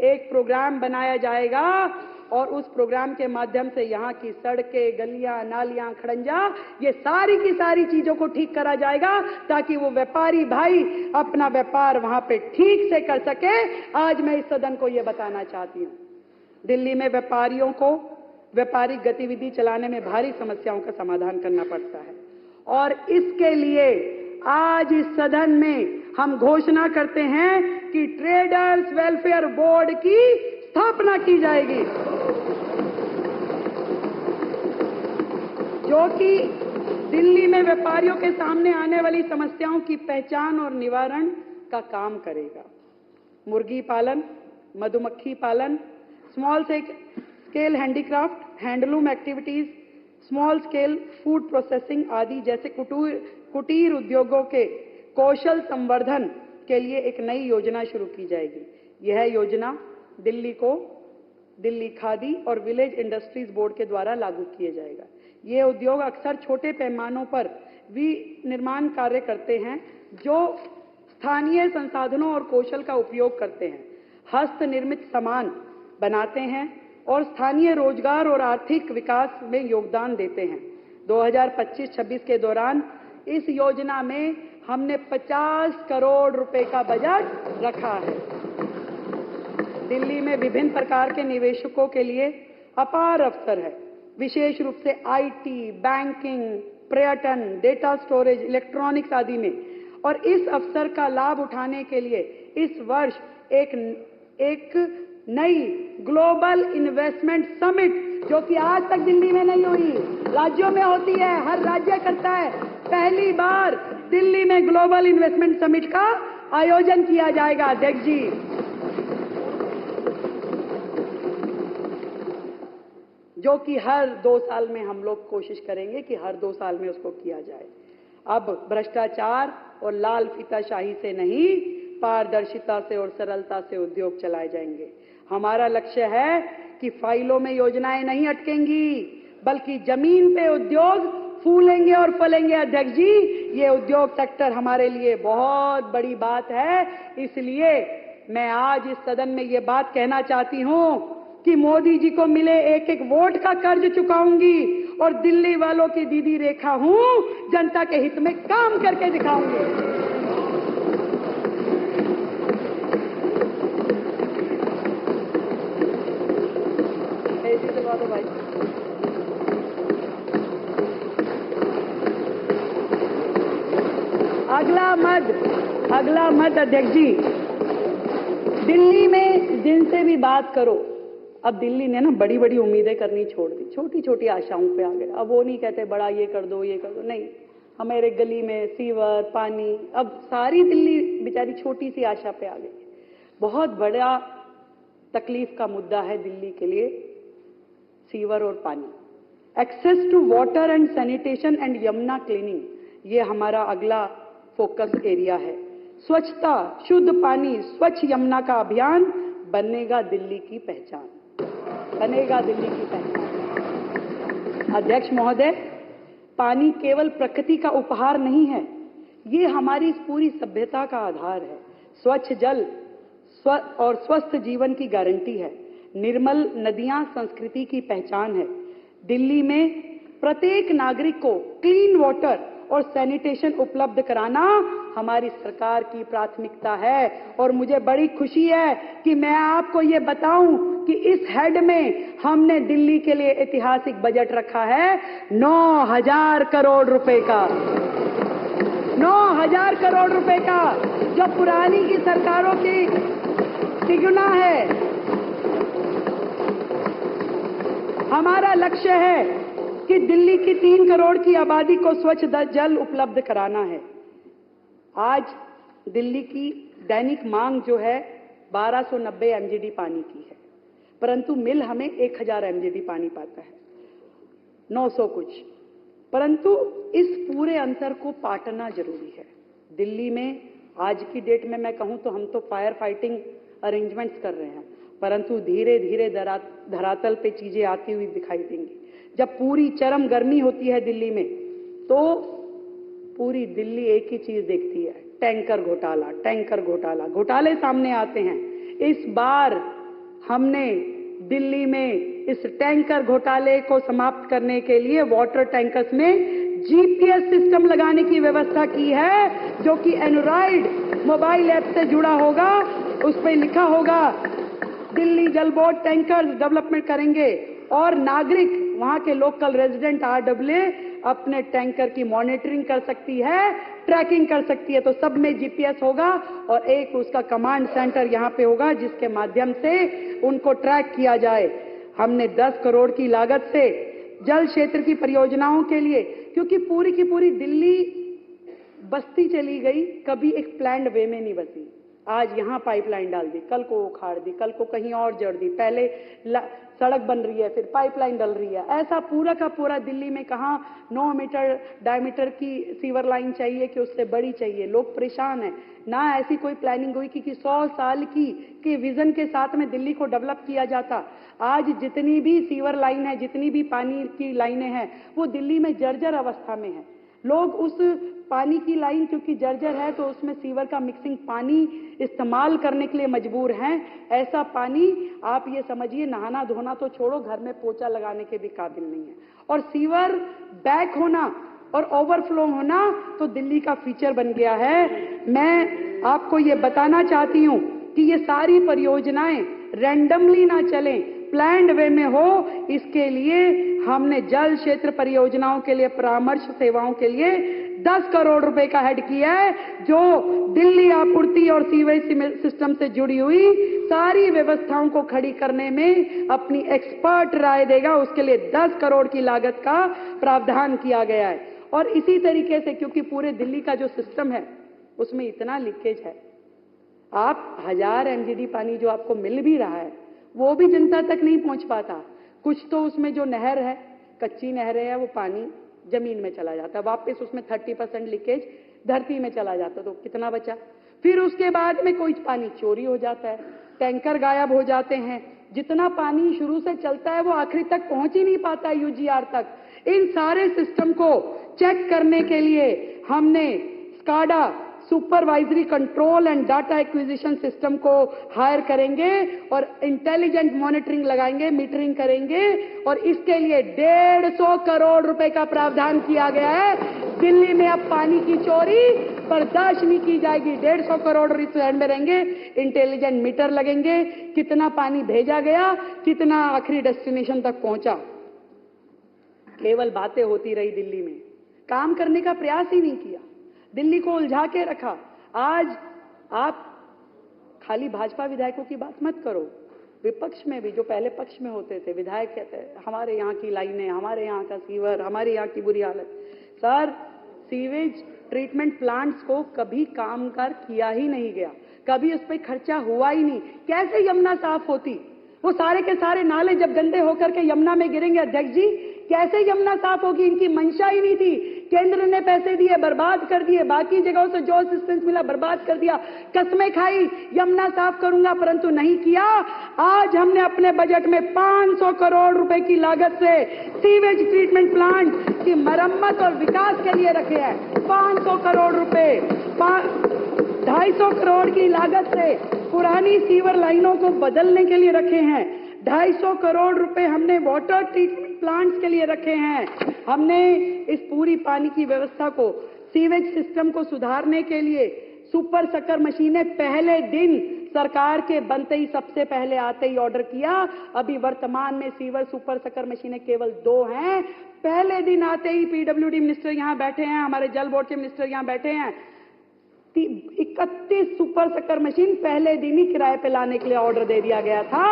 एक प्रोग्राम बनाया जाएगा और उस प्रोग्राम के माध्यम से यहाँ की सड़कें, गलियां, नालियां, खड़ंजा, ये सारी की सारी चीजों को ठीक करा जाएगा ताकि वो व्यापारी भाई अपना व्यापार वहां पे ठीक से कर सके। आज मैं इस सदन को ये बताना चाहती हूँ, दिल्ली में व्यापारियों को व्यापारिक गतिविधि चलाने में भारी समस्याओं का समाधान करना पड़ता है और इसके लिए आज इस सदन में हम घोषणा करते हैं कि ट्रेडर्स वेलफेयर बोर्ड की स्थापना की जाएगी जो कि दिल्ली में व्यापारियों के सामने आने वाली समस्याओं की पहचान और निवारण का काम करेगा। मुर्गी पालन, मधुमक्खी पालन, small scale handicraft, handloom activities, small scale food processing आदि जैसे कुटीर उद्योगों के कौशल संवर्धन के लिए एक नई योजना शुरू की जाएगी। यह योजना दिल्ली खादी और विलेज इंडस्ट्रीज बोर्ड के द्वारा लागू किया जाएगा। ये उद्योग अक्सर छोटे पैमानों पर विनिर्माण कार्य करते हैं जो स्थानीय संसाधनों और कौशल का उपयोग करते हैं, हस्त निर्मित सामान बनाते हैं और स्थानीय रोजगार और आर्थिक विकास में योगदान देते हैं। 2025-26 के दौरान इस योजना में हमने 50 करोड़ रुपए का बजट रखा है। दिल्ली में विभिन्न प्रकार के निवेशकों के लिए अपार अवसर है, विशेष रूप से आईटी, बैंकिंग, पर्यटन, डेटा स्टोरेज, इलेक्ट्रॉनिक्स आदि में। और इस अवसर का लाभ उठाने के लिए इस वर्ष एक नई ग्लोबल इन्वेस्टमेंट समिट जो कि आज तक दिल्ली में नहीं हुई, राज्यों में होती है, हर राज्य करता है, पहली बार दिल्ली में ग्लोबल इन्वेस्टमेंट समिट का आयोजन किया जाएगा। अध्यक्ष जी, जो कि हर 2 साल में हम लोग कोशिश करेंगे कि हर 2 साल में उसको किया जाए। अब भ्रष्टाचार और लाल फीताशाही से नहीं, पारदर्शिता से और सरलता से उद्योग चलाए जाएंगे। हमारा लक्ष्य है कि फाइलों में योजनाएं नहीं अटकेंगी, बल्कि जमीन पे उद्योग फूलेंगे और फलेंगे। अध्यक्ष जी, ये उद्योग सेक्टर हमारे लिए बहुत बड़ी बात है। इसलिए मैं आज इस सदन में ये बात कहना चाहती हूं कि मोदी जी को मिले एक एक वोट का कर्ज चुकाऊंगी और दिल्ली वालों की दीदी रेखा हूं, जनता के हित में काम करके दिखाऊंगी। ऐसी से बात है भाई। अगला मत अध्यक्ष जी, दिल्ली में जिनसे भी बात करो, अब दिल्ली ने ना बड़ी बड़ी उम्मीदें करनी छोड़ दी, छोटी छोटी आशाओं पे आ गए। अब वो नहीं कहते बड़ा ये कर दो ये कर दो, नहीं, हमारे गली में सीवर पानी, अब सारी दिल्ली बेचारी छोटी सी आशा पे आ गई। बहुत बड़ा तकलीफ का मुद्दा है दिल्ली के लिए सीवर और पानी। Access to water and sanitation and Yamuna cleaning, ये हमारा अगला फोकस एरिया है। स्वच्छता, शुद्ध पानी, स्वच्छ यमुना का अभियान बनेगा दिल्ली की पहचान, बनेगा दिल्ली की पहचान। अध्यक्ष महोदय, पानी केवल प्रकृति का उपहार नहीं है, ये हमारी पूरी सभ्यता का आधार है। स्वच्छ जल और स्वस्थ जीवन की गारंटी है। निर्मल नदियां संस्कृति की पहचान है। दिल्ली में प्रत्येक नागरिक को क्लीन वाटर और सैनिटेशन उपलब्ध कराना हमारी सरकार की प्राथमिकता है। और मुझे बड़ी खुशी है कि मैं आपको ये बताऊं कि इस हेड में हमने दिल्ली के लिए ऐतिहासिक बजट रखा है 9,000 करोड़ रुपए का, 9,000 करोड़ रुपए का, जो पुरानी की सरकारों की तिगुना है। हमारा लक्ष्य है कि दिल्ली की 3 करोड़ की आबादी को स्वच्छ जल उपलब्ध कराना है। आज दिल्ली की दैनिक मांग जो है 1290 एमजीडी पानी की है, परंतु मिल हमें 1000 एमजीडी पानी पाता है, 900 कुछ। परंतु इस पूरे अंतर को पाटना जरूरी है। दिल्ली में आज की डेट में मैं कहूं तो हम तो फायर फाइटिंग अरेंजमेंट्स कर रहे हैं, परंतु धीरे धीरे धरातल पे चीजें आती हुई दिखाई देंगी। जब पूरी चरम गर्मी होती है दिल्ली में, तो पूरी दिल्ली एक ही चीज देखती है, टैंकर घोटाला, टैंकर घोटाला, घोटाले सामने आते हैं। इस बार हमने दिल्ली में इस टैंकर घोटाले को समाप्त करने के लिए वाटर टैंकर्स में जीपीएस सिस्टम लगाने की व्यवस्था की है, जो कि एंड्रॉइड मोबाइल ऐप से जुड़ा होगा। उस पर लिखा होगा दिल्ली जल बोर्ड टैंकर्स डेवलपमेंट करेंगे, और नागरिक, वहां के लोकल रेजिडेंट आरडब्ल्यू अपने टैंकर की मॉनिटरिंग कर सकती है, ट्रैकिंग कर सकती है। तो सब में जीपीएस होगा और एक उसका कमांड सेंटर यहां पे होगा, जिसके माध्यम से उनको ट्रैक किया जाए। हमने 10 करोड़ की लागत से जल क्षेत्र की परियोजनाओं के लिए, क्योंकि पूरी की पूरी दिल्ली बस्ती चली गई, कभी एक प्लान्ड वे में नहीं बसी। आज यहां पाइपलाइन डाल दी, कल को उखाड़ दी, कल को कहीं और जड़ दी, पहले सड़क बन रही है, फिर पाइपलाइन डल रही है। ऐसा पूरा का पूरा दिल्ली में कहां 9 मीटर डायमीटर की सीवर लाइन चाहिए कि उससे बड़ी चाहिए। लोग परेशान हैं, ना ऐसी कोई प्लानिंग हुई कि 100 साल की विजन के साथ में दिल्ली को डेवलप किया जाता। आज जितनी भी सीवर लाइन है, जितनी भी पानी की लाइनें हैं, वो दिल्ली में जर्जर अवस्था में है। लोग उस पानी की लाइन क्योंकि जर्जर है, तो उसमें सीवर का मिक्सिंग पानी इस्तेमाल करने के लिए मजबूर हैं। ऐसा पानी आप ये समझिए, नहाना धोना तो छोड़ो, घर में पोछा लगाने के भी काबिल नहीं है। और सीवर बैक होना और ओवरफ्लो होना तो दिल्ली का फीचर बन गया है। मैं आपको ये बताना चाहती हूँ कि ये सारी परियोजनाएं रैंडमली ना चलें, प्लान्ड वे में हो। इसके लिए हमने जल क्षेत्र परियोजनाओं के लिए परामर्श सेवाओं के लिए 10 करोड़ रुपए का हेड किया है, जो दिल्ली आपूर्ति और सीवेज सिस्टम से जुड़ी हुई सारी व्यवस्थाओं को खड़ी करने में अपनी एक्सपर्ट राय देगा। उसके लिए 10 करोड़ की लागत का प्रावधान किया गया है। और इसी तरीके से, क्योंकि पूरे दिल्ली का जो सिस्टम है उसमें इतना लीकेज है, आप 1000 एमजीडी पानी जो आपको मिल भी रहा है वो भी जनता तक नहीं पहुंच पाता। कुछ तो उसमें जो नहर है, कच्ची नहरें हैं, वो पानी जमीन में चला जाता है, वापस उसमें 30% लीकेज धरती में चला जाता, तो कितना बचा। फिर उसके बाद में कोई पानी चोरी हो जाता है, टैंकर गायब हो जाते हैं, जितना पानी शुरू से चलता है वो आखिरी तक पहुंच ही नहीं पाता यूजीआर तक। इन सारे सिस्टम को चेक करने के लिए हमने SCADA supervisory control and data acquisition system को हायर करेंगे और इंटेलिजेंट मॉनिटरिंग लगाएंगे, मीटरिंग करेंगे और इसके लिए 150 करोड़ रुपए का प्रावधान किया गया है। दिल्ली में अब पानी की चोरी बर्दाश्त नहीं की जाएगी। 150 करोड़ इस हैंड में रहेंगे, इंटेलिजेंट मीटर लगेंगे, कितना पानी भेजा गया, कितना आखिरी डेस्टिनेशन तक पहुंचा। केवल बातें होती रही, दिल्ली में काम करने का प्रयास ही नहीं किया, दिल्ली को उलझा के रखा। आज आप खाली भाजपा विधायकों की बात मत करो, विपक्ष में भी जो पहले पक्ष में होते थे विधायक कहते हैं हमारे यहाँ की लाइनें, हमारे यहाँ का सीवर, हमारे यहाँ की बुरी हालत। सर, सीवेज ट्रीटमेंट प्लांट्स को कभी कामगार किया ही नहीं गया, कभी उस पर खर्चा हुआ ही नहीं। कैसे यमुना साफ होती? वो सारे के सारे नाले जब गंदे होकर के यमुना में गिरेंगे, अध्यक्ष जी कैसे यमुना साफ होगी? इनकी मंशा ही नहीं थी। केंद्र ने पैसे दिए, बर्बाद कर दिए, बाकी जगहों से जो असिस्टेंस मिला बर्बाद कर दिया, कस्में खाई यमुना साफ करूंगा, परंतु नहीं किया। आज हमने अपने बजट में 500 करोड़ रुपए की लागत से सीवेज ट्रीटमेंट प्लांट की मरम्मत और विकास के लिए रखे हैं। 500 करोड़ रुपए, 250 करोड़ की लागत से पुरानी सीवर लाइनों को बदलने के लिए रखे हैं। 250 करोड़ रुपए हमने वाटर ट्रीटमेंट प्लांट्स के लिए रखे हैं। हमने इस पूरी पानी की व्यवस्था को, सीवेज सिस्टम को सुधारने के लिए सुपर सकर मशीनें पहले दिन सरकार के बनते ही सबसे पहले आते ही ऑर्डर किया। अभी वर्तमान में सीवर सुपर सकर मशीनें केवल 2 हैं। पहले दिन आते ही पीडब्ल्यूडी मिनिस्टर यहां बैठे हैं, हमारे जल बोर्ड के मिनिस्टर यहां बैठे हैं, 31 सुपर सकर मशीन पहले दिन ही किराए पे लाने के लिए ऑर्डर दे दिया गया था।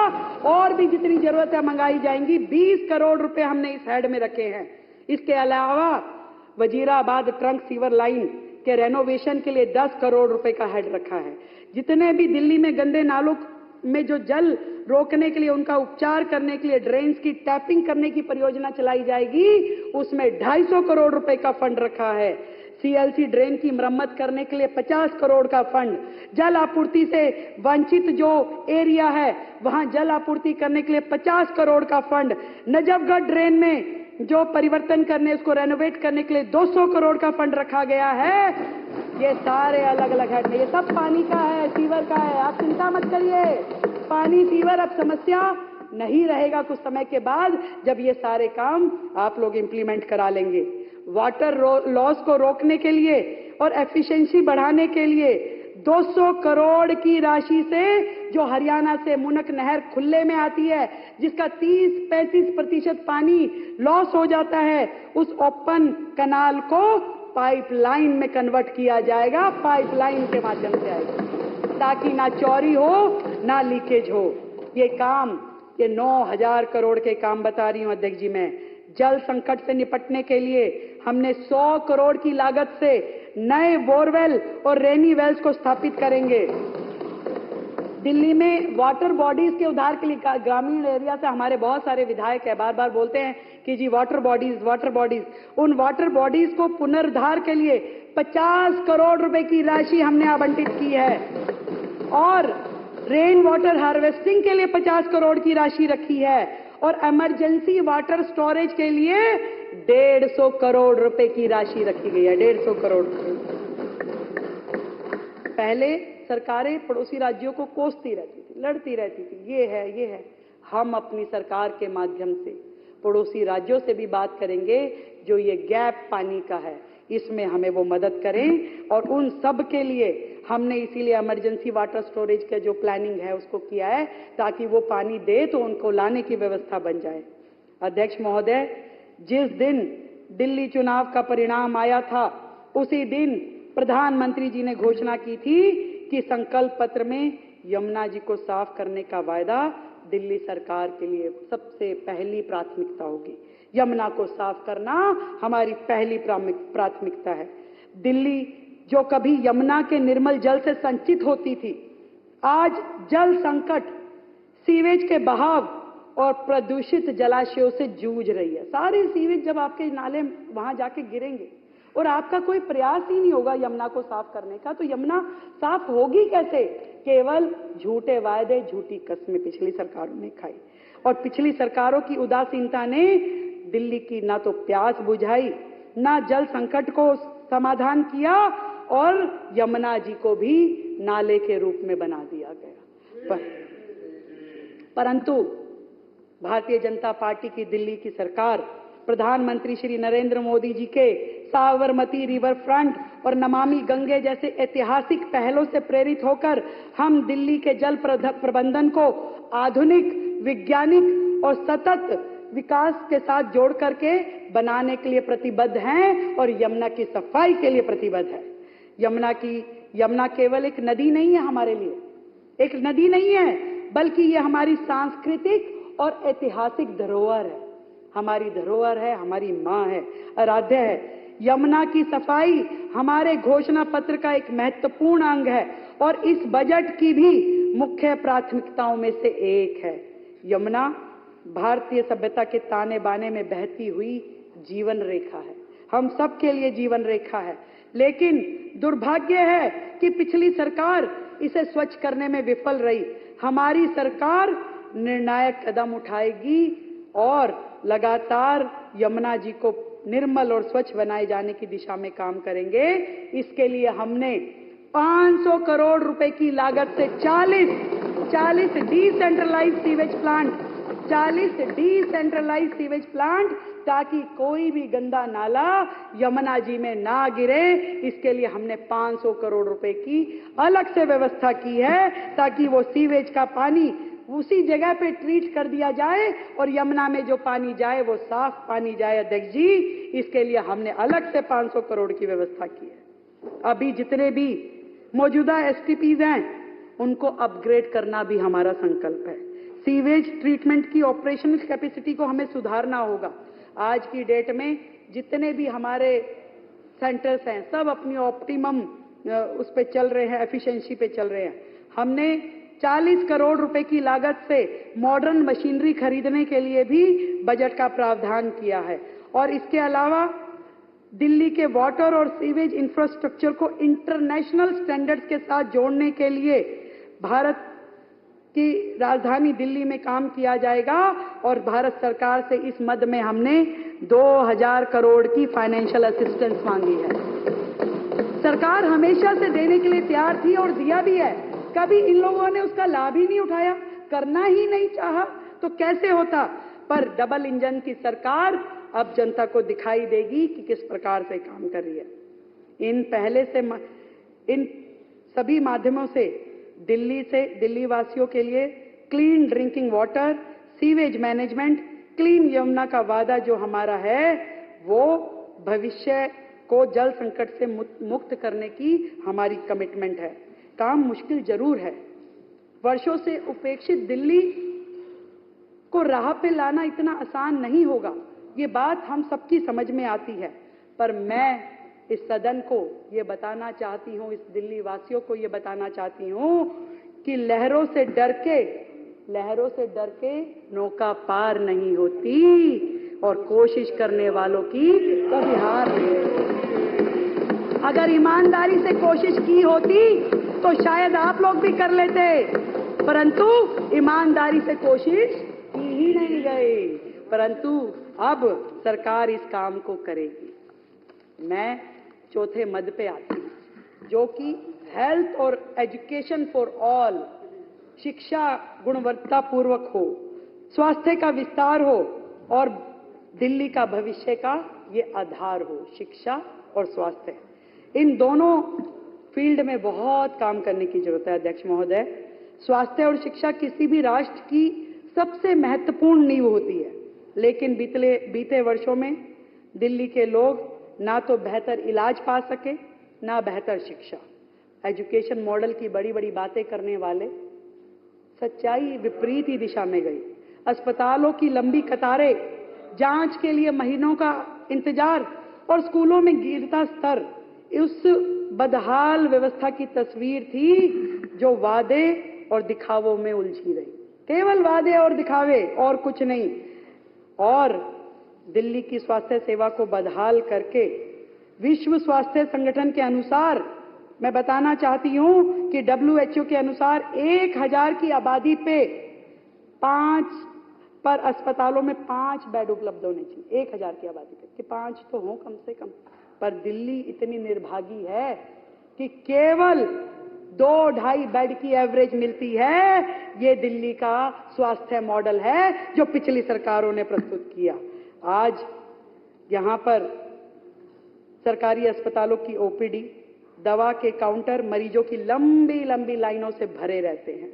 और भी जितनी जरूरत है मंगाई जाएंगी। 20 करोड़ रुपए हमने इस हेड में रखे हैं। इसके अलावा वजीराबाद ट्रंक सीवर लाइन के रेनोवेशन के लिए 10 करोड़ रुपए का हेड रखा है। जितने भी दिल्ली में गंदे नालों में जो जल रोकने के लिए, उनका उपचार करने के लिए ड्रेन्स की टैपिंग करने की परियोजना चलाई जाएगी, उसमें 250 करोड़ रुपए का फंड रखा है। सीएलसी ड्रेन की मरम्मत करने के लिए 50 करोड़ का फंड, जल आपूर्ति से वंचित जो एरिया है वहां जल आपूर्ति करने के लिए 50 करोड़ का फंड, नजफगढ़ ड्रेन में जो परिवर्तन करने, उसको रेनोवेट करने के लिए 200 करोड़ का फंड रखा गया है। ये सारे अलग अलग हेड में, ये सब पानी का है, सीवर का है। आप चिंता मत करिए, पानी सीवर अब समस्या नहीं रहेगा कुछ समय के बाद, जब ये सारे काम आप लोग इंप्लीमेंट करा लेंगे। वाटर लॉस को रोकने के लिए और एफिशिएंसी बढ़ाने के लिए 200 करोड़ की राशि से जो हरियाणा से मुनक नहर खुले में आती है, जिसका 30-35% पानी लॉस हो जाता है, उस ओपन कनाल को पाइपलाइन में कन्वर्ट किया जाएगा। पाइपलाइन के माध्यम से आएगा ताकि ना चोरी हो ना लीकेज हो। ये काम, ये 9,000 करोड़ के काम बता रही हूं अध्यक्ष जी मैं। जल संकट से निपटने के लिए हमने 100 करोड़ की लागत से नए बोरवेल और रेनी वेल्स को स्थापित करेंगे। दिल्ली में वाटर बॉडीज के उद्धार के लिए ग्रामीण एरिया से हमारे बहुत सारे विधायक है, बार बार बोलते हैं कि जी वाटर बॉडीज, उन वाटर बॉडीज को पुनरुद्धार के लिए 50 करोड़ रुपए की राशि हमने आवंटित की है और रेन वाटर हार्वेस्टिंग के लिए 50 करोड़ की राशि रखी है और इमरजेंसी वाटर स्टोरेज के लिए 150 करोड़ रुपए की राशि रखी गई है। 150 करोड़ रुपए। पहले सरकारें पड़ोसी राज्यों को कोसती रहती थी, लड़ती रहती थी, ये है। हम अपनी सरकार के माध्यम से पड़ोसी राज्यों से भी बात करेंगे जो ये गैप पानी का है, इसमें हमें वो मदद करें। और उन सब के लिए हमने इसीलिए इमरजेंसी वाटर स्टोरेज का जो प्लानिंग है उसको किया है, ताकि वो पानी दे तो उनको लाने की व्यवस्था बन जाए। अध्यक्ष महोदय, जिस दिन दिल्ली चुनाव का परिणाम आया था, उसी दिन प्रधानमंत्री जी ने घोषणा की थी कि संकल्प पत्र में यमुना जी को साफ करने का वायदा दिल्ली सरकार के लिए सबसे पहली प्राथमिकता होगी। यमुना को साफ करना हमारी पहली प्राथमिकता है। दिल्ली जो कभी यमुना के निर्मल जल से संचित होती थी, आज जल संकट, सीवेज के बहाव और प्रदूषित जलाशयों से जूझ रही है। सारे सीवेज जब आपके नाले वहां जाके गिरेंगे और आपका कोई प्रयास ही नहीं होगा यमुना को साफ करने का, तो यमुना साफ होगी कैसे? केवल झूठे वायदे, झूठी कस्में पिछली सरकारों ने खाई और पिछली सरकारों की उदासीनता ने दिल्ली की ना तो प्यास बुझाई, ना जल संकट को समाधान किया और यमुना जी को भी नाले के रूप में बना दिया गया। परंतु भारतीय जनता पार्टी की दिल्ली की सरकार प्रधानमंत्री श्री नरेंद्र मोदी जी के साबरमती रिवर फ्रंट और नमामि गंगे जैसे ऐतिहासिक पहलों से प्रेरित होकर हम दिल्ली के जल प्रबंधन को आधुनिक, वैज्ञानिक और सतत विकास के साथ जोड़ करके बनाने के लिए प्रतिबद्ध हैं और यमुना की सफाई के लिए प्रतिबद्ध है। यमुना केवल एक नदी नहीं है, हमारे लिए एक नदी नहीं है, बल्कि ये हमारी सांस्कृतिक और ऐतिहासिक धरोहर है, हमारी धरोहर है, हमारी मां है, आराध्य है। यमुना की सफाई हमारे घोषणा पत्र का एक महत्वपूर्ण अंग है और इस बजट की भी मुख्य प्राथमिकताओं में से एक है। यमुना भारतीय सभ्यता के ताने बाने में बहती हुई जीवन रेखा है, हम सबके लिए जीवन रेखा है, लेकिन दुर्भाग्य है कि पिछली सरकार इसे स्वच्छ करने में विफल रही। हमारी सरकार निर्णायक कदम उठाएगी और लगातार यमुना जी को निर्मल और स्वच्छ बनाए जाने की दिशा में काम करेंगे। इसके लिए हमने 500 करोड़ रुपए की लागत से 40 डिसेंट्रलाइज्ड सीवेज प्लांट ताकि कोई भी गंदा नाला यमुना जी में ना गिरे, इसके लिए हमने 500 करोड़ रुपए की अलग से व्यवस्था की है ताकि वो सीवेज का पानी उसी जगह पे ट्रीट कर दिया जाए और यमुना में जो पानी जाए वो साफ पानी जाए। अध्यक्ष जी, इसके लिए हमने अलग से 500 करोड़ की व्यवस्था की है। अभी जितने भी मौजूदा एसटीपीज हैं उनको अपग्रेड करना भी हमारा संकल्प है। सीवेज ट्रीटमेंट की ऑपरेशनल कैपेसिटी को हमें सुधारना होगा। आज की डेट में जितने भी हमारे सेंटर्स हैं सब अपनी ऑप्टिमम उस पे चल रहे हैं, एफिशिएंसी पे चल रहे हैं। हमने 40 करोड़ रुपए की लागत से मॉडर्न मशीनरी खरीदने के लिए भी बजट का प्रावधान किया है और इसके अलावा दिल्ली के वाटर और सीवेज इंफ्रास्ट्रक्चर को इंटरनेशनल स्टैंडर्ड्स के साथ जोड़ने के लिए भारत की राजधानी दिल्ली में काम किया जाएगा और भारत सरकार से इस मद में हमने 2000 करोड़ की फाइनेंशियल असिस्टेंस मांगी है। सरकार हमेशा से देने के लिए तैयार थी और दिया भी है, कभी इन लोगों ने उसका लाभ ही नहीं उठाया, करना ही नहीं चाहा तो कैसे होता। पर डबल इंजन की सरकार अब जनता को दिखाई देगी कि किस प्रकार से काम कर रही है। इन सभी माध्यमों से दिल्ली वासियों के लिए clean drinking water, sewage management, clean Yamuna का वादा जो हमारा है वो भविष्य को जल संकट से मुक्त करने की हमारी कमिटमेंट है। काम मुश्किल जरूर है, वर्षों से उपेक्षित दिल्ली को राह पे लाना इतना आसान नहीं होगा, ये बात हम सबकी समझ में आती है। पर मैं इस सदन को ये बताना चाहती हूँ, इस दिल्ली वासियों को ये बताना चाहती हूँ कि लहरों से डर के नौका पार नहीं होती और कोशिश करने वालों की कभी हार नहीं होती। अगर ईमानदारी से कोशिश की होती तो शायद आप लोग भी कर लेते, परंतु ईमानदारी से कोशिश की ही नहीं गई। परंतु अब सरकार इस काम को करेगी। मैं चौथे मद पे आती हूं जो कि हेल्थ और एजुकेशन फॉर ऑल, शिक्षा गुणवत्ता पूर्वक हो, स्वास्थ्य का विस्तार हो और दिल्ली का भविष्य का ये आधार हो, शिक्षा और स्वास्थ्य। इन दोनों फील्ड में बहुत काम करने की जरूरत है अध्यक्ष महोदय। स्वास्थ्य और शिक्षा किसी भी राष्ट्र की सबसे महत्वपूर्ण नींव होती है, लेकिन बीते वर्षों में दिल्ली के लोग ना तो बेहतर इलाज पा सके ना बेहतर शिक्षा। एजुकेशन मॉडल की बड़ी बड़ी बातें करने वाले, सच्चाई विपरीत ही दिशा में गई। अस्पतालों की लंबी कतारें, जांच के लिए महीनों का इंतजार और स्कूलों में गिरता स्तर, उस बदहाल व्यवस्था की तस्वीर थी जो वादे और दिखावों में उलझी रही। केवल वादे और दिखावे और कुछ नहीं। और दिल्ली की स्वास्थ्य सेवा को बदहाल करके विश्व स्वास्थ्य संगठन के अनुसार मैं बताना चाहती हूं कि WHO के अनुसार 1000 की आबादी पे 5 अस्पतालों में 5 बेड उपलब्ध होने चाहिए। 1000 की आबादी पे कि 5 तो हों कम से कम। पर दिल्ली इतनी निर्भागी है कि केवल 2-2.5 बेड की एवरेज मिलती है। ये दिल्ली का स्वास्थ्य मॉडल है जो पिछली सरकारों ने प्रस्तुत किया। आज यहां पर सरकारी अस्पतालों की ओपीडी, दवा के काउंटर मरीजों की लंबी लंबी लाइनों से भरे रहते हैं।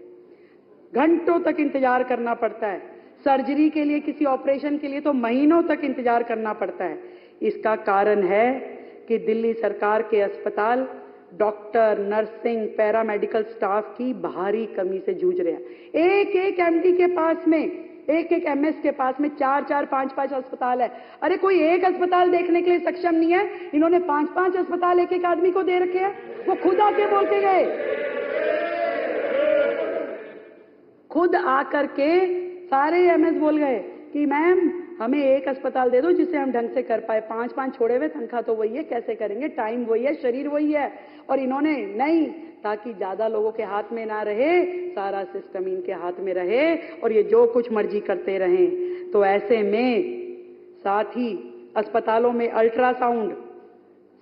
घंटों तक इंतजार करना पड़ता है। सर्जरी के लिए, किसी ऑपरेशन के लिए तो महीनों तक इंतजार करना पड़ता है। इसका कारण है कि दिल्ली सरकार के अस्पताल डॉक्टर, नर्सिंग, पैरामेडिकल स्टाफ की भारी कमी से जूझ रहे हैं। एक एक एमडी के पास में, एक एक एमएस के पास में 4-4, 5-5 अस्पताल है। अरे कोई एक अस्पताल देखने के लिए सक्षम नहीं है, इन्होंने 5-5 अस्पताल एक एक आदमी को दे रखे हैं। वो खुद आके बोल के गए, खुद आकर के सारे एमएस बोल गए कि मैम हमें एक अस्पताल दे दो जिससे हम ढंग से कर पाए। 5-5 छोड़े हुए, तनख्वाह तो वही है, कैसे करेंगे, टाइम वही है, शरीर वही है। और इन्होंने नहीं, ताकि ज्यादा लोगों के हाथ में ना रहे, सारा सिस्टम इनके हाथ में रहे और ये जो कुछ मर्जी करते रहें। तो ऐसे में साथ ही अस्पतालों में अल्ट्रासाउंड,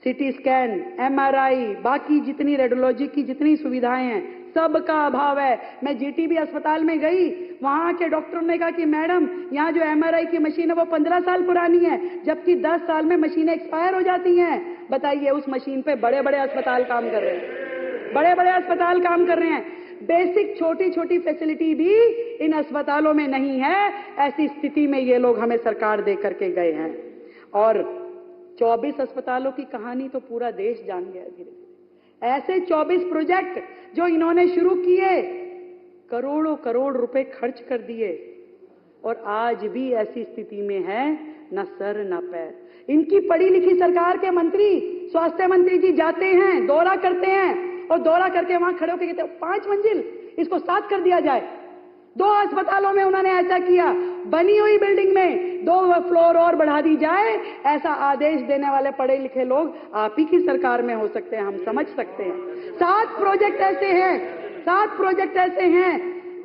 सीटी स्कैन, एमआरआई, बाकी जितनी रेडियोलॉजी की जितनी सुविधाएं हैं सबका अभाव है। मैं जीटीबी अस्पताल में गई, वहां के डॉक्टरों ने कहा कि मैडम यहाँ जो एमआरआई की मशीन है वो 15 साल पुरानी है, जबकि 10 साल में मशीनें एक्सपायर हो जाती हैं। बताइए, उस मशीन पे बड़े बड़े अस्पताल काम कर रहे हैं, बड़े बड़े अस्पताल काम कर रहे हैं। बेसिक छोटी छोटी फैसिलिटी भी इन अस्पतालों में नहीं है। ऐसी स्थिति में ये लोग हमें सरकार दे करके गए हैं। और 24 अस्पतालों की कहानी तो पूरा देश जान गया धीरे धीरे। ऐसे 24 प्रोजेक्ट जो इन्होंने शुरू किए, करोड़ों करोड़ रुपए खर्च कर दिए और आज भी ऐसी स्थिति में है, न सर न पैर। इनकी पढ़ी लिखी सरकार के मंत्री, स्वास्थ्य मंत्री जी जाते हैं, दौरा करते हैं और दौरा करके वहां खड़े होकर कहते हैं 5 मंजिल इसको 7 कर दिया जाए। 2 अस्पतालों में उन्होंने ऐसा किया, बनी हुई बिल्डिंग में 2 फ्लोर और बढ़ा दी जाए। ऐसा आदेश देने वाले पढ़े लिखे लोग आप ही की सरकार में हो सकते हैं, हम समझ सकते हैं। 7 प्रोजेक्ट ऐसे हैं, 7 प्रोजेक्ट ऐसे हैं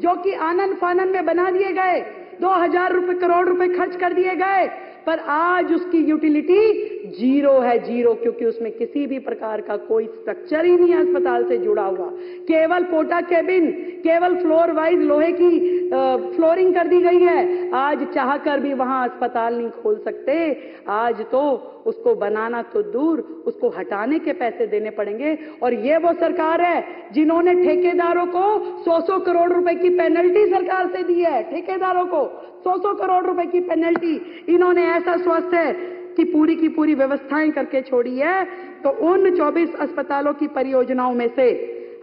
जो कि आनन फानन में बना दिए गए, 2000 करोड़ रुपए खर्च कर दिए गए, पर आज उसकी यूटिलिटी जीरो है, जीरो, क्योंकि उसमें किसी भी प्रकार का कोई स्ट्रक्चर ही नहीं है अस्पताल से जुड़ा हुआ। केवल पोटा केबिन, केवल फ्लोर वाइज लोहे की फ्लोरिंग कर दी गई है। आज चाहकर भी वहां अस्पताल नहीं खोल सकते। आज तो उसको बनाना तो दूर, उसको हटाने के पैसे देने पड़ेंगे। और ये वो सरकार है जिन्होंने ठेकेदारों को 100-100 करोड़ रुपए की पेनल्टी सरकार से दी है। ठेकेदारों को 100-100 करोड़ रुपए की पेनल्टी। इन्होंने ऐसा स्वास्थ्य की पूरी व्यवस्थाएं करके छोड़ी है। तो उन 24 अस्पतालों की परियोजनाओं में से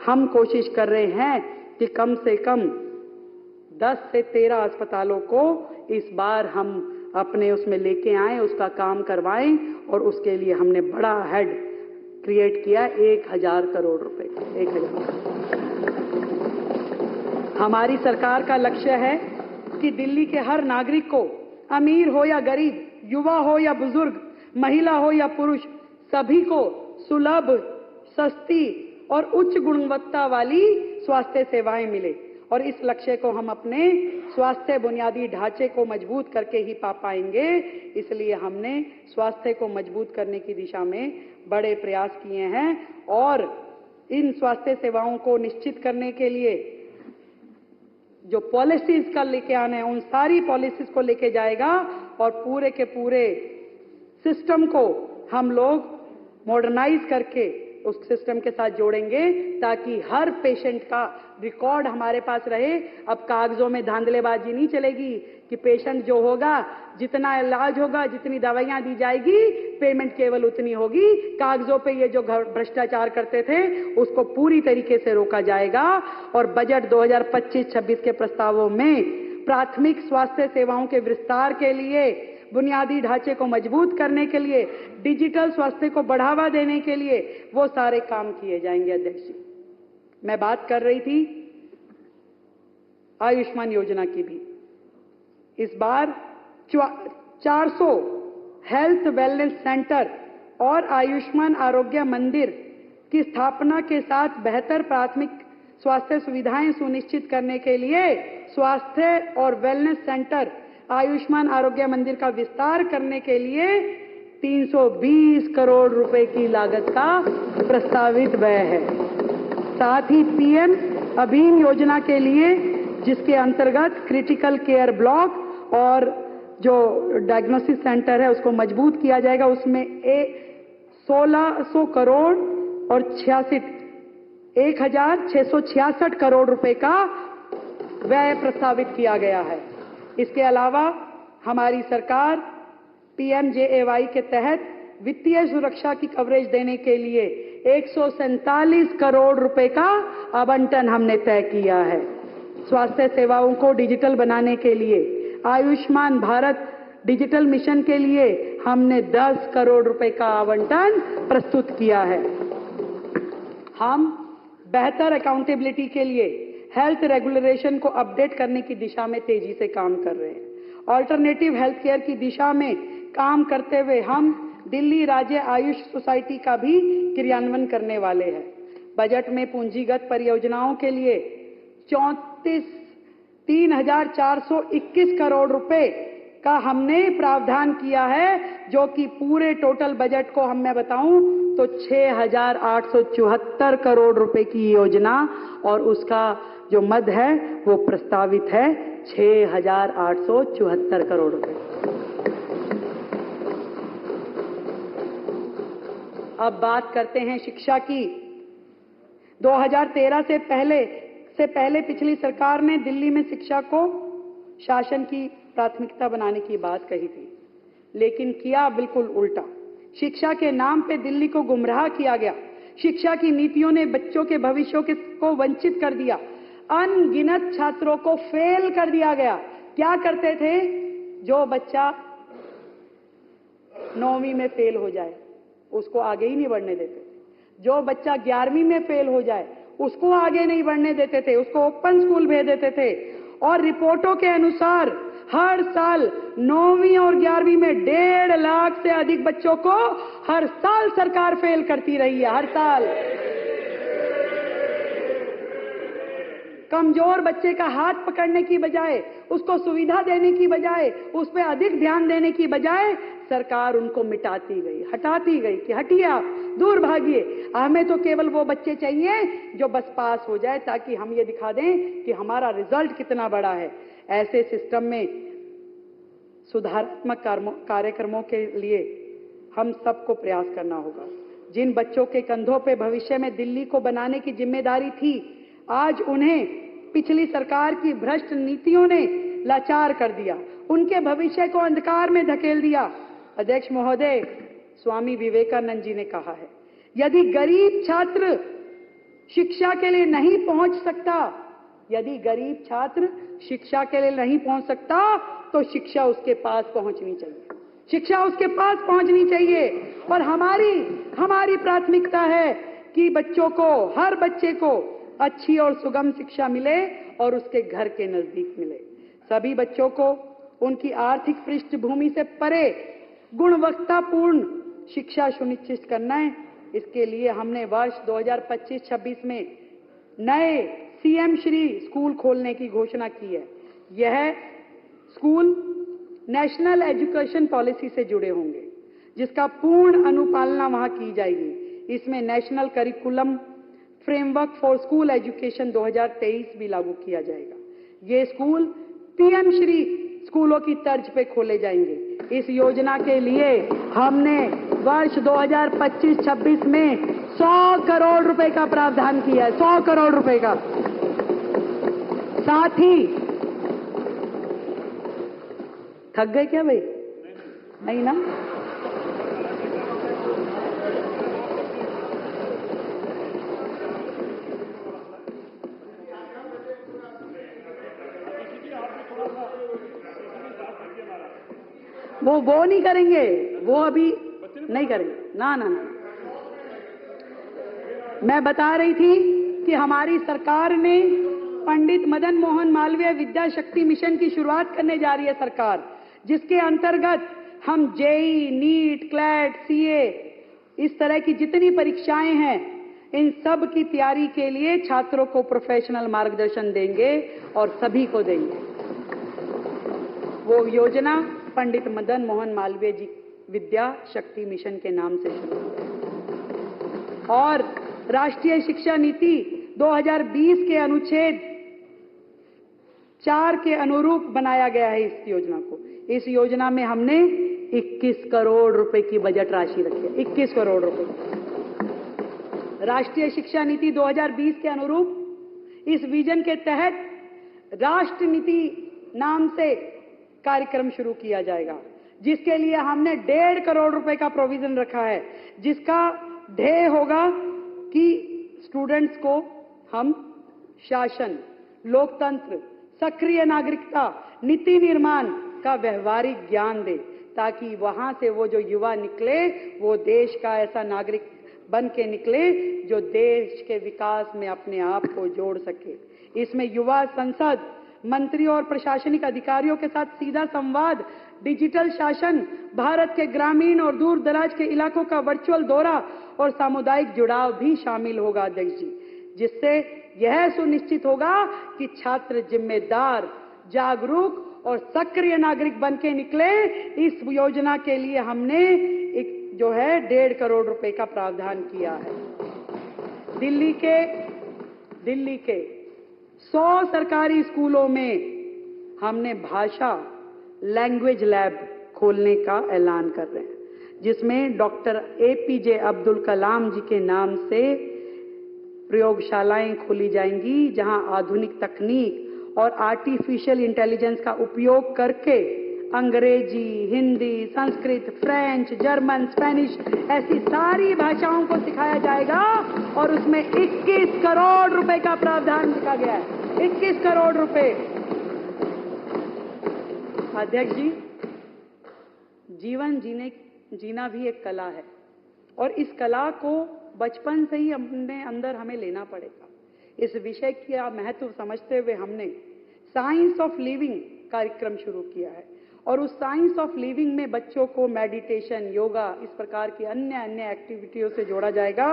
हम कोशिश कर रहे हैं कि कम से कम 10 से 13 अस्पतालों को इस बार हम अपने उसमें लेके आए, उसका काम करवाएं। और उसके लिए हमने बड़ा हेड क्रिएट किया 1000 करोड़ रुपए का। 1000। हमारी सरकार का लक्ष्य है कि दिल्ली के हर नागरिक को, अमीर हो या गरीब, युवा हो या बुजुर्ग, महिला हो या पुरुष, सभी को सुलभ, सस्ती और उच्च गुणवत्ता वाली स्वास्थ्य सेवाएं मिले। और इस लक्ष्य को हम अपने स्वास्थ्य बुनियादी ढांचे को मजबूत करके ही पा पाएंगे। इसलिए हमने स्वास्थ्य को मजबूत करने की दिशा में बड़े प्रयास किए हैं और इन स्वास्थ्य सेवाओं को निश्चित करने के लिए जो पॉलिसीज का लेके आने हैं, उन सारी पॉलिसीज को लेके जाएगा और पूरे के पूरे सिस्टम को हम लोग मॉडर्नाइज करके उस सिस्टम के साथ जोड़ेंगे ताकि हर पेशेंट का रिकॉर्ड हमारे पास रहे। अब कागजों में धांधलेबाजी नहीं चलेगी कि पेशेंट जो होगा, जितना इलाज होगा, जितनी दवाइयां दी जाएगी, पेमेंट केवल उतनी होगी। कागजों पे ये जो भ्रष्टाचार करते थे उसको पूरी तरीके से रोका जाएगा। और बजट 2025-26 के प्रस्तावों में प्राथमिक स्वास्थ्य सेवाओं के विस्तार के लिए, बुनियादी ढांचे को मजबूत करने के लिए, डिजिटल स्वास्थ्य को बढ़ावा देने के लिए वो सारे काम किए जाएंगे। अध्यक्ष जी, मैं बात कर रही थी आयुष्मान योजना की भी। इस बार 400 हेल्थ वेलनेस सेंटर और आयुष्मान आरोग्य मंदिर की स्थापना के साथ बेहतर प्राथमिक स्वास्थ्य सुविधाएं सुनिश्चित करने के लिए स्वास्थ्य और वेलनेस सेंटर, आयुष्मान आरोग्य मंदिर का विस्तार करने के लिए 320 करोड़ रुपए की लागत का प्रस्तावित व्यय है। साथ ही पीएम अभीम योजना के लिए, जिसके अंतर्गत क्रिटिकल केयर ब्लॉक और जो डायग्नोसिस सेंटर है उसको मजबूत किया जाएगा, उसमें 1600 करोड़ और 1666 करोड़ रुपए का व्यय प्रस्तावित किया गया है। इसके अलावा हमारी सरकार पीएमजेएवाई के तहत वित्तीय सुरक्षा की कवरेज देने के लिए 147 करोड़ रुपए का आवंटन हमने तय किया है। स्वास्थ्य सेवाओं को डिजिटल बनाने के लिए आयुष्मान भारत डिजिटल मिशन के लिए हमने 10 करोड़ रुपए का आवंटन प्रस्तुत किया है। हम बेहतर अकाउंटेबिलिटी के लिए हेल्थ रेगुलेशन को अपडेट करने की दिशा में तेजी से काम कर रहे हैं। ऑल्टरनेटिव हेल्थ केयर की दिशा में काम करते हुए हम दिल्ली राज्य आयुष सोसाइटी का भी क्रियान्वयन करने वाले हैं। बजट में पूंजीगत परियोजनाओं के लिए 3,421 करोड़ रुपए का हमने प्रावधान किया है, जो कि पूरे टोटल बजट को मैं बताऊं तो 6,874 करोड़ रुपए की योजना और उसका जो मद है वो प्रस्तावित है 6,874 करोड़ रुपए। अब बात करते हैं शिक्षा की। 2013 से पहले पिछली सरकार ने दिल्ली में शिक्षा को शासन की प्राथमिकता बनाने की बात कही थी, लेकिन किया बिल्कुल उल्टा। शिक्षा के नाम पे दिल्ली को गुमराह किया गया। शिक्षा की नीतियों ने बच्चों के भविष्य को वंचित कर दिया। अनगिनत छात्रों को फेल कर दिया गया। क्या करते थे? जो बच्चा 9वीं में फेल हो जाए उसको आगे ही नहीं बढ़ने देते थे। जो बच्चा 11वीं में फेल हो जाए उसको आगे नहीं बढ़ने देते थे, उसको ओपन स्कूल भेज देते थे। और रिपोर्टों के अनुसार हर साल 9वीं और 11वीं में 1.5 लाख से अधिक बच्चों को हर साल सरकार फेल करती रही है। हर साल कमजोर बच्चे का हाथ पकड़ने की बजाय, उसको सुविधा देने की बजाय, उस पर अधिक ध्यान देने की बजाय सरकार उनको मिटाती गई, हटाती गई कि हटिए आप, दूर भागिए। हमें तो केवल वो बच्चे चाहिए जो बस पास हो जाए, ताकि हम ये दिखा दें कि हमारा रिजल्ट कितना बड़ा है। ऐसे सिस्टम में सुधारात्मक कार्यक्रमों के लिए हम सबको प्रयास करना होगा। जिन बच्चों के कंधों पे भविष्य में दिल्ली को बनाने की जिम्मेदारी थी, आज उन्हें पिछली सरकार की भ्रष्ट नीतियों ने लाचार कर दिया, उनके भविष्य को अंधकार में धकेल दिया। अध्यक्ष महोदय, स्वामी विवेकानंद जी ने कहा है, यदि गरीब छात्र शिक्षा के लिए नहीं पहुंच सकता, यदि गरीब छात्र शिक्षा के लिए नहीं पहुंच सकता, तो शिक्षा उसके पास पहुंचनी चाहिए। शिक्षा उसके पास पहुंचनी चाहिए। और हमारी प्राथमिकता है कि बच्चों को, हर बच्चे को अच्छी और सुगम शिक्षा मिले और उसके घर के नजदीक मिले। सभी बच्चों को उनकी आर्थिक पृष्ठभूमि से परे गुणवत्तापूर्ण शिक्षा सुनिश्चित करना है। इसके लिए हमने वर्ष 2025-26 में नए सीएम श्री स्कूल खोलने की घोषणा की है। यह स्कूल नेशनल एजुकेशन पॉलिसी से जुड़े होंगे, जिसका पूर्ण अनुपालना वहां की जाएगी। इसमें national curriculum framework for school education 2023 भी लागू किया जाएगा। ये स्कूल पीएम श्री स्कूलों की तर्ज पे खोले जाएंगे। इस योजना के लिए हमने वर्ष 2025-26 में 100 करोड़ रुपए का प्रावधान किया है, 100 करोड़ रुपए का। साथ ही थक गए क्या भाई? नहीं ना? वो नहीं करेंगे, वो अभी नहीं करेंगे। ना ना ना, मैं बता रही थी कि हमारी सरकार ने पंडित मदन मोहन मालवीय विद्या शक्ति मिशन की शुरुआत करने जा रही है सरकार, जिसके अंतर्गत हम जेई, नीट, क्लैट, सीए, इस तरह की जितनी परीक्षाएं हैं, इन सब की तैयारी के लिए छात्रों को प्रोफेशनल मार्गदर्शन देंगे और सभी को देंगे। वो योजना पंडित मदन मोहन मालवीय जी विद्या शक्ति मिशन के नाम से शुरू हुआ और राष्ट्रीय शिक्षा नीति 2020 के अनुच्छेद 4 के अनुरूप बनाया गया है इस योजना को। इस योजना में हमने 21 करोड़ रुपए की बजट राशि रखी है, 21 करोड़ रुपए। राष्ट्रीय शिक्षा नीति 2020 के अनुरूप इस विजन के तहत राष्ट्र नीति नाम से कार्यक्रम शुरू किया जाएगा, जिसके लिए हमने 1.5 करोड़ रुपए का प्रोविजन रखा है, जिसका ध्येय होगा कि स्टूडेंट्स को हम शासन, लोकतंत्र, सक्रिय नागरिकता, नीति निर्माण का व्यवहारिक ज्ञान दे, ताकि वहां से वो जो युवा निकले वो देश का ऐसा नागरिक बन के निकले जो देश के विकास में अपने आप को जोड़ सके। इसमें युवा संसद, मंत्री और प्रशासनिक अधिकारियों के साथ सीधा संवाद, डिजिटल शासन, भारत के ग्रामीण और दूर दराज के इलाकों का वर्चुअल दौरा और सामुदायिक जुड़ाव भी शामिल होगा अध्यक्ष जी, जिससे यह सुनिश्चित होगा कि छात्र जिम्मेदार, जागरूक और सक्रिय नागरिक बन के निकले। इस योजना के लिए हमने एक जो है 1.5 करोड़ रुपए का प्रावधान किया है। दिल्ली के 100 सरकारी स्कूलों में हमने भाषा लैंग्वेज लैब खोलने का ऐलान कर रहे हैं, जिसमें डॉक्टर APJ अब्दुल कलाम जी के नाम से प्रयोगशालाएं खोली जाएंगी, जहां आधुनिक तकनीक और आर्टिफिशियल इंटेलिजेंस का उपयोग करके अंग्रेजी, Hindi, Sanskrit, French, German, Spanish ऐसी सारी भाषाओं को सिखाया जाएगा और उसमें 21 करोड़ रुपए का प्रावधान रखा गया है। 21 करोड़ रुपए। अध्यक्ष जी, जीवन जीना भी एक कला है और इस कला को बचपन से ही अपने अंदर हमें लेना पड़ेगा। इस विषय का महत्व समझते हुए हमने साइंस ऑफ लिविंग कार्यक्रम शुरू किया है और उस साइंस ऑफ लिविंग में बच्चों को मेडिटेशन, योगा, इस प्रकार की अन्य एक्टिविटियों से जोड़ा जाएगा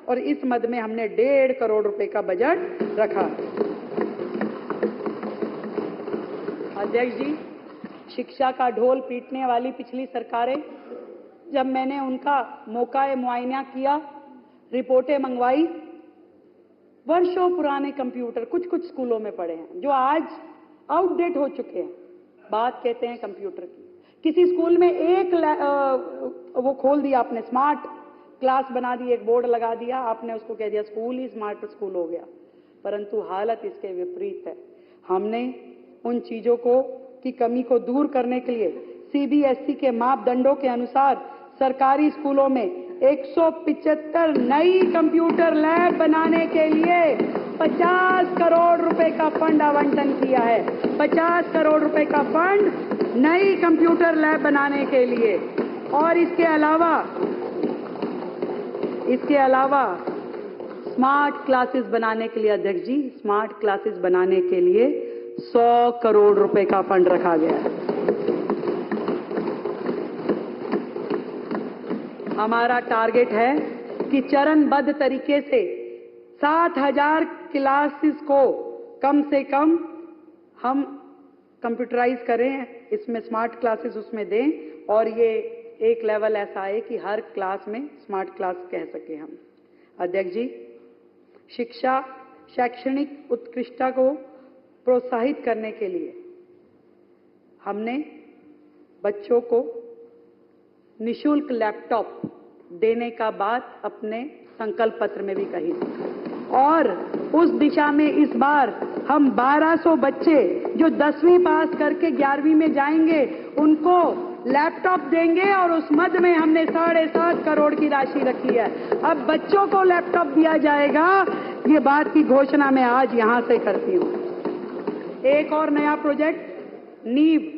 और इस मद में हमने 1.5 करोड़ रुपए का बजट रखा। अध्यक्ष जी, शिक्षा का ढोल पीटने वाली पिछली सरकारें, जब मैंने उनका मौका मुआयना किया, रिपोर्टें मंगवाई, वर्षों पुराने कंप्यूटर कुछ स्कूलों में पड़े हैं जो आज आउटडेट हो चुके हैं। बात कहते हैं कंप्यूटर की। किसी स्कूल में एक वो खोल दिया आपने, स्मार्ट क्लास बना दी, एक बोर्ड लगा दिया, आपने उसको कह दिया स्कूल ही स्मार्ट स्कूल हो गया, परंतु हालत इसके विपरीत है। हमने उन चीजों की कमी को दूर करने के लिए CBSE के मापदंडों के अनुसार सरकारी स्कूलों में 175 नई कंप्यूटर लैब बनाने के लिए 50 करोड़ रुपए का फंड आवंटन किया है। 50 करोड़ रुपए का फंड नई कंप्यूटर लैब बनाने के लिए। और इसके अलावा स्मार्ट क्लासेस बनाने के लिए अध्यक्ष जी, स्मार्ट क्लासेस बनाने के लिए 100 करोड़ रुपए का फंड रखा गया है। हमारा टारगेट है कि चरणबद्ध तरीके से 7,000 क्लासेस को कम से कम हम कंप्यूटराइज करें, इसमें स्मार्ट क्लासेस उसमें दें और ये एक लेवल ऐसा आए कि हर क्लास में स्मार्ट क्लास कह सके हम। अध्यक्ष जी, शिक्षा शैक्षणिक उत्कृष्टता को प्रोत्साहित करने के लिए हमने बच्चों को निःशुल्क लैपटॉप देने का बात अपने संकल्प पत्र में भी कही और उस दिशा में इस बार हम 1200 बच्चे जो 10वीं पास करके 11वीं में जाएंगे उनको लैपटॉप देंगे और उस मद में हमने 7.5 करोड़ की राशि रखी है। अब बच्चों को लैपटॉप दिया जाएगा, ये बात की घोषणा मैं आज यहां से करती हूं। एक और नया प्रोजेक्ट नीव,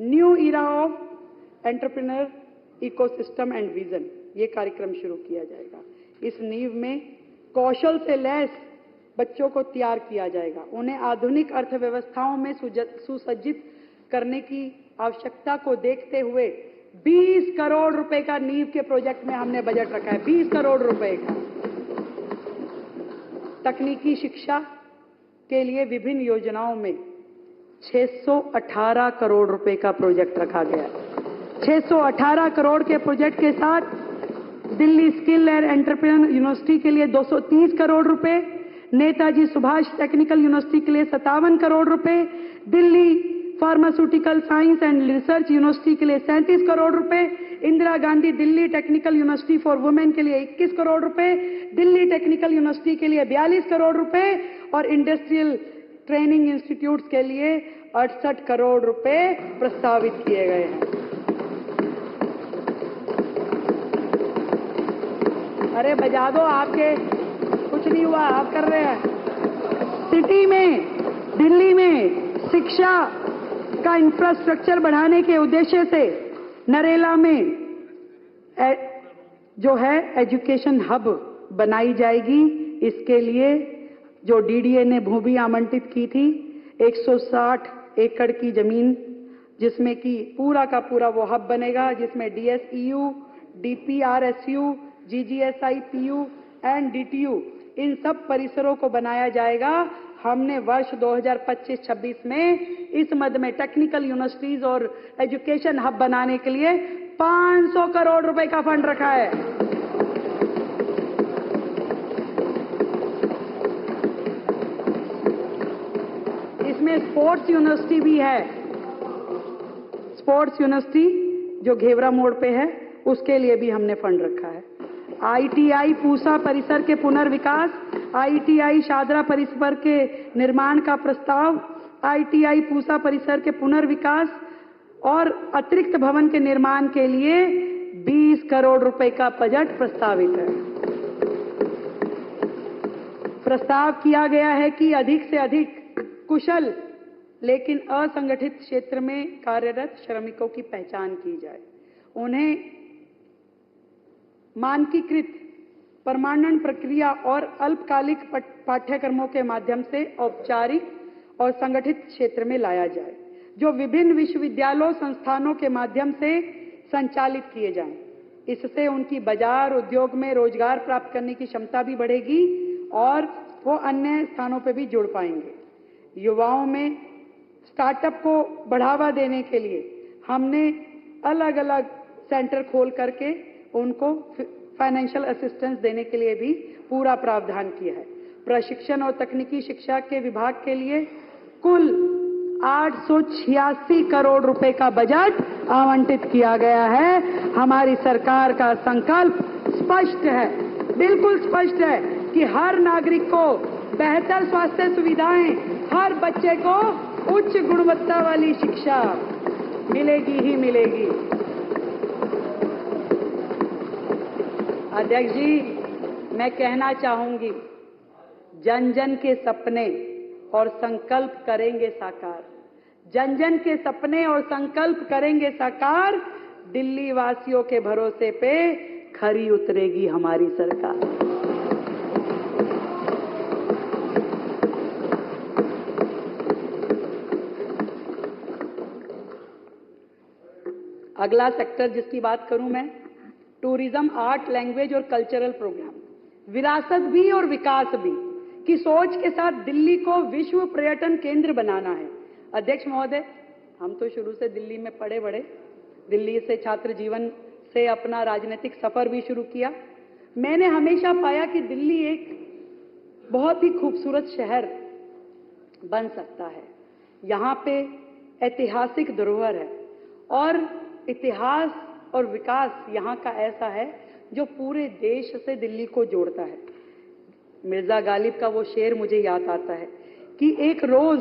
new era of entrepreneur ecosystem and vision, ये कार्यक्रम शुरू किया जाएगा। इस नीव में कौशल से लैस बच्चों को तैयार किया जाएगा, उन्हें आधुनिक अर्थव्यवस्थाओं में सुसज्जित करने की आवश्यकता को देखते हुए 20 करोड़ रुपए का नीव के प्रोजेक्ट में हमने बजट रखा है, 20 करोड़ रुपए का। तकनीकी शिक्षा के लिए विभिन्न योजनाओं में 618 करोड़ रुपए का प्रोजेक्ट रखा गया है। 618 करोड़ के प्रोजेक्ट के साथ Delhi skill and entrepreneur university के लिए 230 करोड़ रुपए, नेताजी सुभाष टेक्निकल यूनिवर्सिटी के लिए 57 करोड़ रुपए, Delhi pharmaceutical science and research university के लिए 37 करोड़ रुपए, Indira Gandhi Delhi technical university for women के लिए 21 करोड़ रुपए, दिल्ली टेक्निकल यूनिवर्सिटी के लिए 42 करोड़ रुपए और इंडस्ट्रियल ट्रेनिंग इंस्टीट्यूट्स के लिए 68 करोड़ रुपए प्रस्तावित किए गए हैं। अरे बजा दो, आपके कुछ नहीं हुआ, आप कर रहे हैं। सिटी में, दिल्ली में शिक्षा का इंफ्रास्ट्रक्चर बढ़ाने के उद्देश्य से नरेला में जो है एजुकेशन हब बनाई जाएगी। इसके लिए जो डीडीए ने भूमि आवंटित की थी 160 एकड़ की जमीन, जिसमें कि पूरा का पूरा वो हब बनेगा, जिसमें डीएसईयू, डीपीआरएसयू, जीजीएसआईपीयू एंड डीटीयू इन सब परिसरों को बनाया जाएगा। हमने वर्ष 2025-26 में इस मद में टेक्निकल यूनिवर्सिटीज और एजुकेशन हब बनाने के लिए 500 करोड़ रुपए का फंड रखा है। इसमें स्पोर्ट्स यूनिवर्सिटी भी है। स्पोर्ट्स यूनिवर्सिटी जो घेवरा मोड़ पे है, उसके लिए भी हमने फंड रखा है। आईटीआई पूसा परिसर के पुनर्विकास, आईटीआई शादरा परिसर के निर्माण का प्रस्ताव, आईटीआई पूसा परिसर के पुनर्विकास और अतिरिक्त भवन के निर्माण के लिए 20 करोड़ रुपए का बजट प्रस्तावित है। प्रस्ताव किया गया है कि अधिक से अधिक कुशल लेकिन असंगठित क्षेत्र में कार्यरत श्रमिकों की पहचान की जाए, उन्हें मानकीकृत प्रमाणन प्रक्रिया और अल्पकालिक पाठ्यक्रमों के माध्यम से औपचारिक और संगठित क्षेत्र में लाया जाए, जो विभिन्न विश्वविद्यालयों संस्थानों के माध्यम से संचालित किए जाएं। इससे उनकी बाजार उद्योग में रोजगार प्राप्त करने की क्षमता भी बढ़ेगी और वो अन्य स्थानों पर भी जुड़ पाएंगे। युवाओं में स्टार्टअप को बढ़ावा देने के लिए हमने अलग अलग सेंटर खोल करके उनको फाइनेंशियल असिस्टेंस देने के लिए भी पूरा प्रावधान किया है। प्रशिक्षण और तकनीकी शिक्षा के विभाग के लिए कुल 886 करोड़ रुपए का बजट आवंटित किया गया है। हमारी सरकार का संकल्प स्पष्ट है, बिल्कुल स्पष्ट है कि हर नागरिक को बेहतर स्वास्थ्य सुविधाएं, हर बच्चे को उच्च गुणवत्ता वाली शिक्षा मिलेगी ही मिलेगी। अध्यक्ष जी, मैं कहना चाहूंगी, जन जन के सपने और संकल्प करेंगे साकार। जन जन के सपने और संकल्प करेंगे साकार। दिल्ली वासियों के भरोसे पे खरी उतरेगी हमारी सरकार। अगला सेक्टर जिसकी बात करूं मैं, टूरिज्म, आर्ट, लैंग्वेज और कल्चरल प्रोग्राम, विरासत भी और विकास भी की सोच के साथ दिल्ली को विश्व पर्यटन केंद्र बनाना है। अध्यक्ष महोदय, हम तो शुरू से दिल्ली में पढ़े बढ़े, दिल्ली से छात्र जीवन से अपना राजनीतिक सफर भी शुरू किया। मैंने हमेशा पाया कि दिल्ली एक बहुत ही खूबसूरत शहर बन सकता है। यहाँ पे ऐतिहासिक धरोहर है और इतिहास और विकास यहाँ का ऐसा है जो पूरे देश से दिल्ली को जोड़ता है। मिर्जा गालिब का वो शेर मुझे याद आता है कि एक रोज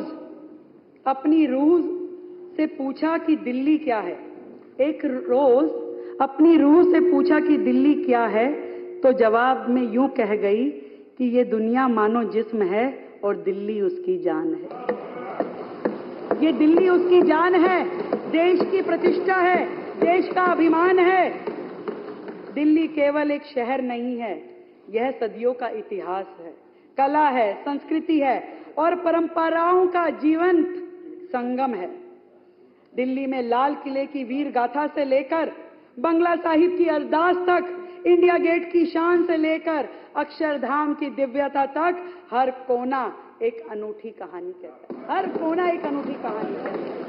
अपनी रूह से पूछा कि दिल्ली क्या है। एक रोज अपनी रूह से पूछा कि दिल्ली क्या है, तो जवाब में यूं कह गई कि ये दुनिया मानो जिस्म है और दिल्ली उसकी जान है। ये दिल्ली उसकी जान है, देश की प्रतिष्ठा है, देश का अभिमान है। दिल्ली केवल एक शहर नहीं है, यह सदियों का इतिहास है, कला है, संस्कृति है और परंपराओं का जीवंत संगम है। दिल्ली में लाल किले की वीर गाथा से लेकर बंगला साहिब की अरदास तक, इंडिया गेट की शान से लेकर अक्षरधाम की दिव्यता तक, हर कोना एक अनूठी कहानी कहता है। हर कोना एक अनूठी कहानी कहता है।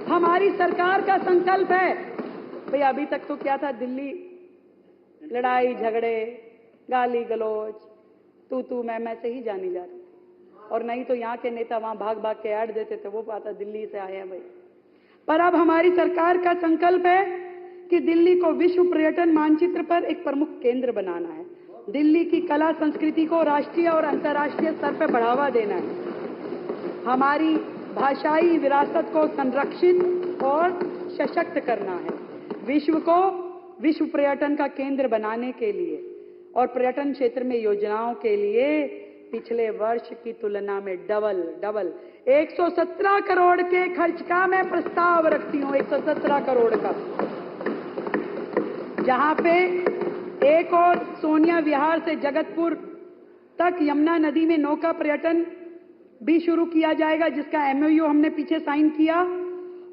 हमारी सरकार का संकल्प है भाई अभी तक तो क्या था, दिल्ली लड़ाई झगड़े, गाली गलौज, तू मैं से ही जानी जा रही, और नहीं तो यहाँ के नेता वहां भाग भाग के ऐड देते थे, वो पता दिल्ली से आए हैं भाई। पर अब हमारी सरकार का संकल्प है कि दिल्ली को विश्व पर्यटन मानचित्र पर एक प्रमुख केंद्र बनाना है। दिल्ली की कला संस्कृति को राष्ट्रीय और अंतर्राष्ट्रीय स्तर पर बढ़ावा देना है। हमारी भाषाई विरासत को संरक्षित और सशक्त करना है। विश्व को विश्व पर्यटन का केंद्र बनाने के लिए और पर्यटन क्षेत्र में योजनाओं के लिए पिछले वर्ष की तुलना में डबल 117 करोड़ के खर्च का मैं प्रस्ताव रखती हूं। 117 करोड़ का, जहां पे एक और सोनिया विहार से जगतपुर तक यमुना नदी में नौका पर्यटन भी शुरू किया जाएगा, जिसका एमओयू हमने पीछे साइन किया।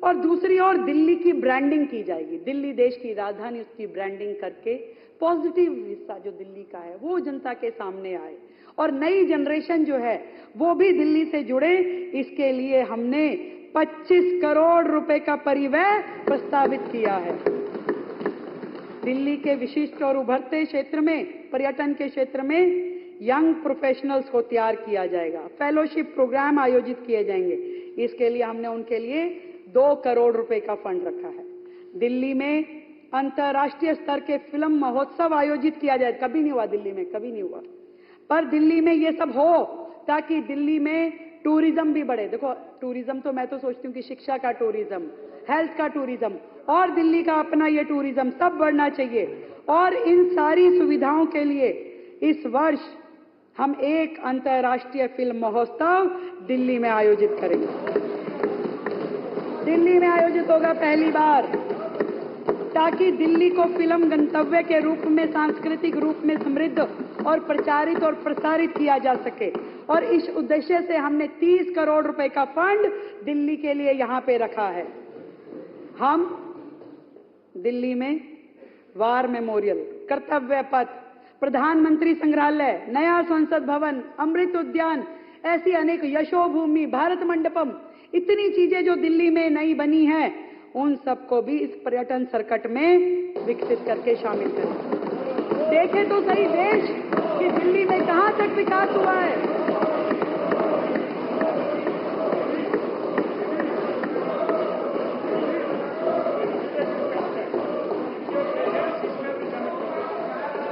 और दूसरी ओर दिल्ली की ब्रांडिंग की जाएगी। दिल्ली देश की राजधानी, उसकी ब्रांडिंग करके पॉजिटिव हिस्सा जो दिल्ली का है वो जनता के सामने आए और नई जनरेशन जो है वो भी दिल्ली से जुड़े। इसके लिए हमने 25 करोड़ रुपए का परिव्यय प्रस्तावित किया है। दिल्ली के विशिष्ट और उभरते क्षेत्र में, पर्यटन के क्षेत्र में यंग प्रोफेशनल्स को तैयार किया जाएगा। फेलोशिप प्रोग्राम आयोजित किए जाएंगे। इसके लिए हमने उनके लिए 2 करोड़ रुपए का फंड रखा है। दिल्ली में अंतर्राष्ट्रीय स्तर के फिल्म महोत्सव आयोजित किया जाए। कभी नहीं हुआ दिल्ली में, कभी नहीं हुआ, पर दिल्ली में ये सब हो ताकि दिल्ली में टूरिज्म भी बढ़े। देखो, टूरिज्म तो मैं तो सोचती हूँ कि शिक्षा का टूरिज्म, हेल्थ का टूरिज्म और दिल्ली का अपना ये टूरिज्म सब बढ़ना चाहिए। और इन सारी सुविधाओं के लिए इस वर्ष हम एक अंतर्राष्ट्रीय फिल्म महोत्सव दिल्ली में आयोजित करेंगे। दिल्ली में आयोजित होगा पहली बार, ताकि दिल्ली को फिल्म गंतव्य के रूप में, सांस्कृतिक रूप में समृद्ध और प्रचारित और प्रसारित किया जा सके। और इस उद्देश्य से हमने 30 करोड़ रुपए का फंड दिल्ली के लिए यहां पे रखा है। हम दिल्ली में वार मेमोरियल, कर्तव्य पथ, प्रधानमंत्री संग्रहालय, नया संसद भवन, अमृत उद्यान, ऐसी अनेक, यशोभूमि, भारत मंडपम, इतनी चीजें जो दिल्ली में नई बनी हैं, उन सबको भी इस पर्यटन सर्किट में विकसित करके शामिल करें। देखें तो सही देश कि दिल्ली में कहां तक विकास हुआ है।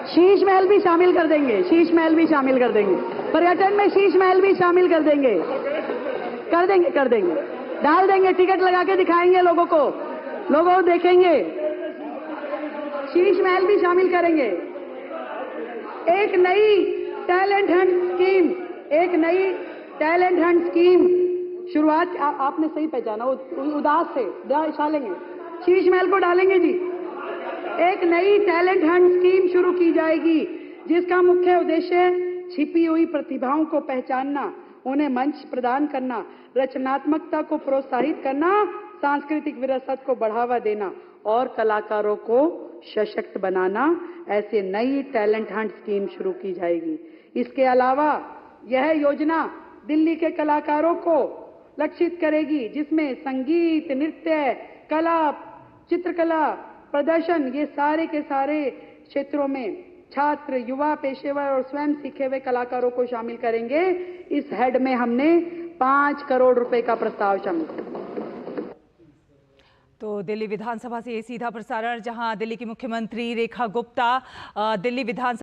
शीश महल भी शामिल कर देंगे, शीश महल भी शामिल कर देंगे, पर्यटन में शीश महल भी शामिल कर देंगे, कर देंगे, डाल देंगे, टिकट लगा के दिखाएंगे लोगों को, लोगों देखेंगे, शीश महल भी शामिल करेंगे। एक नई टैलेंट हंट स्कीम शुरुआत, आपने सही पहचाना, उदास से डालेंगे, शीश महल को डालेंगे जी। एक नई टैलेंट हंट स्कीम शुरू की जाएगी, जिसका मुख्य उद्देश्य छिपी हुई प्रतिभाओं को पहचानना, उन्हें मंच प्रदान करना, रचनात्मकता को प्रोत्साहित करना, सांस्कृतिक विरासत को बढ़ावा देना और कलाकारों को सशक्त बनाना। ऐसे नई टैलेंट हंट स्कीम शुरू की जाएगी। इसके अलावा यह योजना दिल्ली के कलाकारों को लक्षित करेगी, जिसमें संगीत, नृत्य, कला, चित्रकला, प्रदर्शन, ये सारे के सारे क्षेत्रों में छात्र, युवा, पेशेवर और स्वयं सीखे हुए कलाकारों को शामिल करेंगे। इस हेड में हमने 5 करोड़ रुपए का प्रस्ताव शामिल किया। तो दिल्ली विधानसभा से ये सीधा प्रसारण, जहां दिल्ली की मुख्यमंत्री रेखा गुप्ता दिल्ली विधानसभा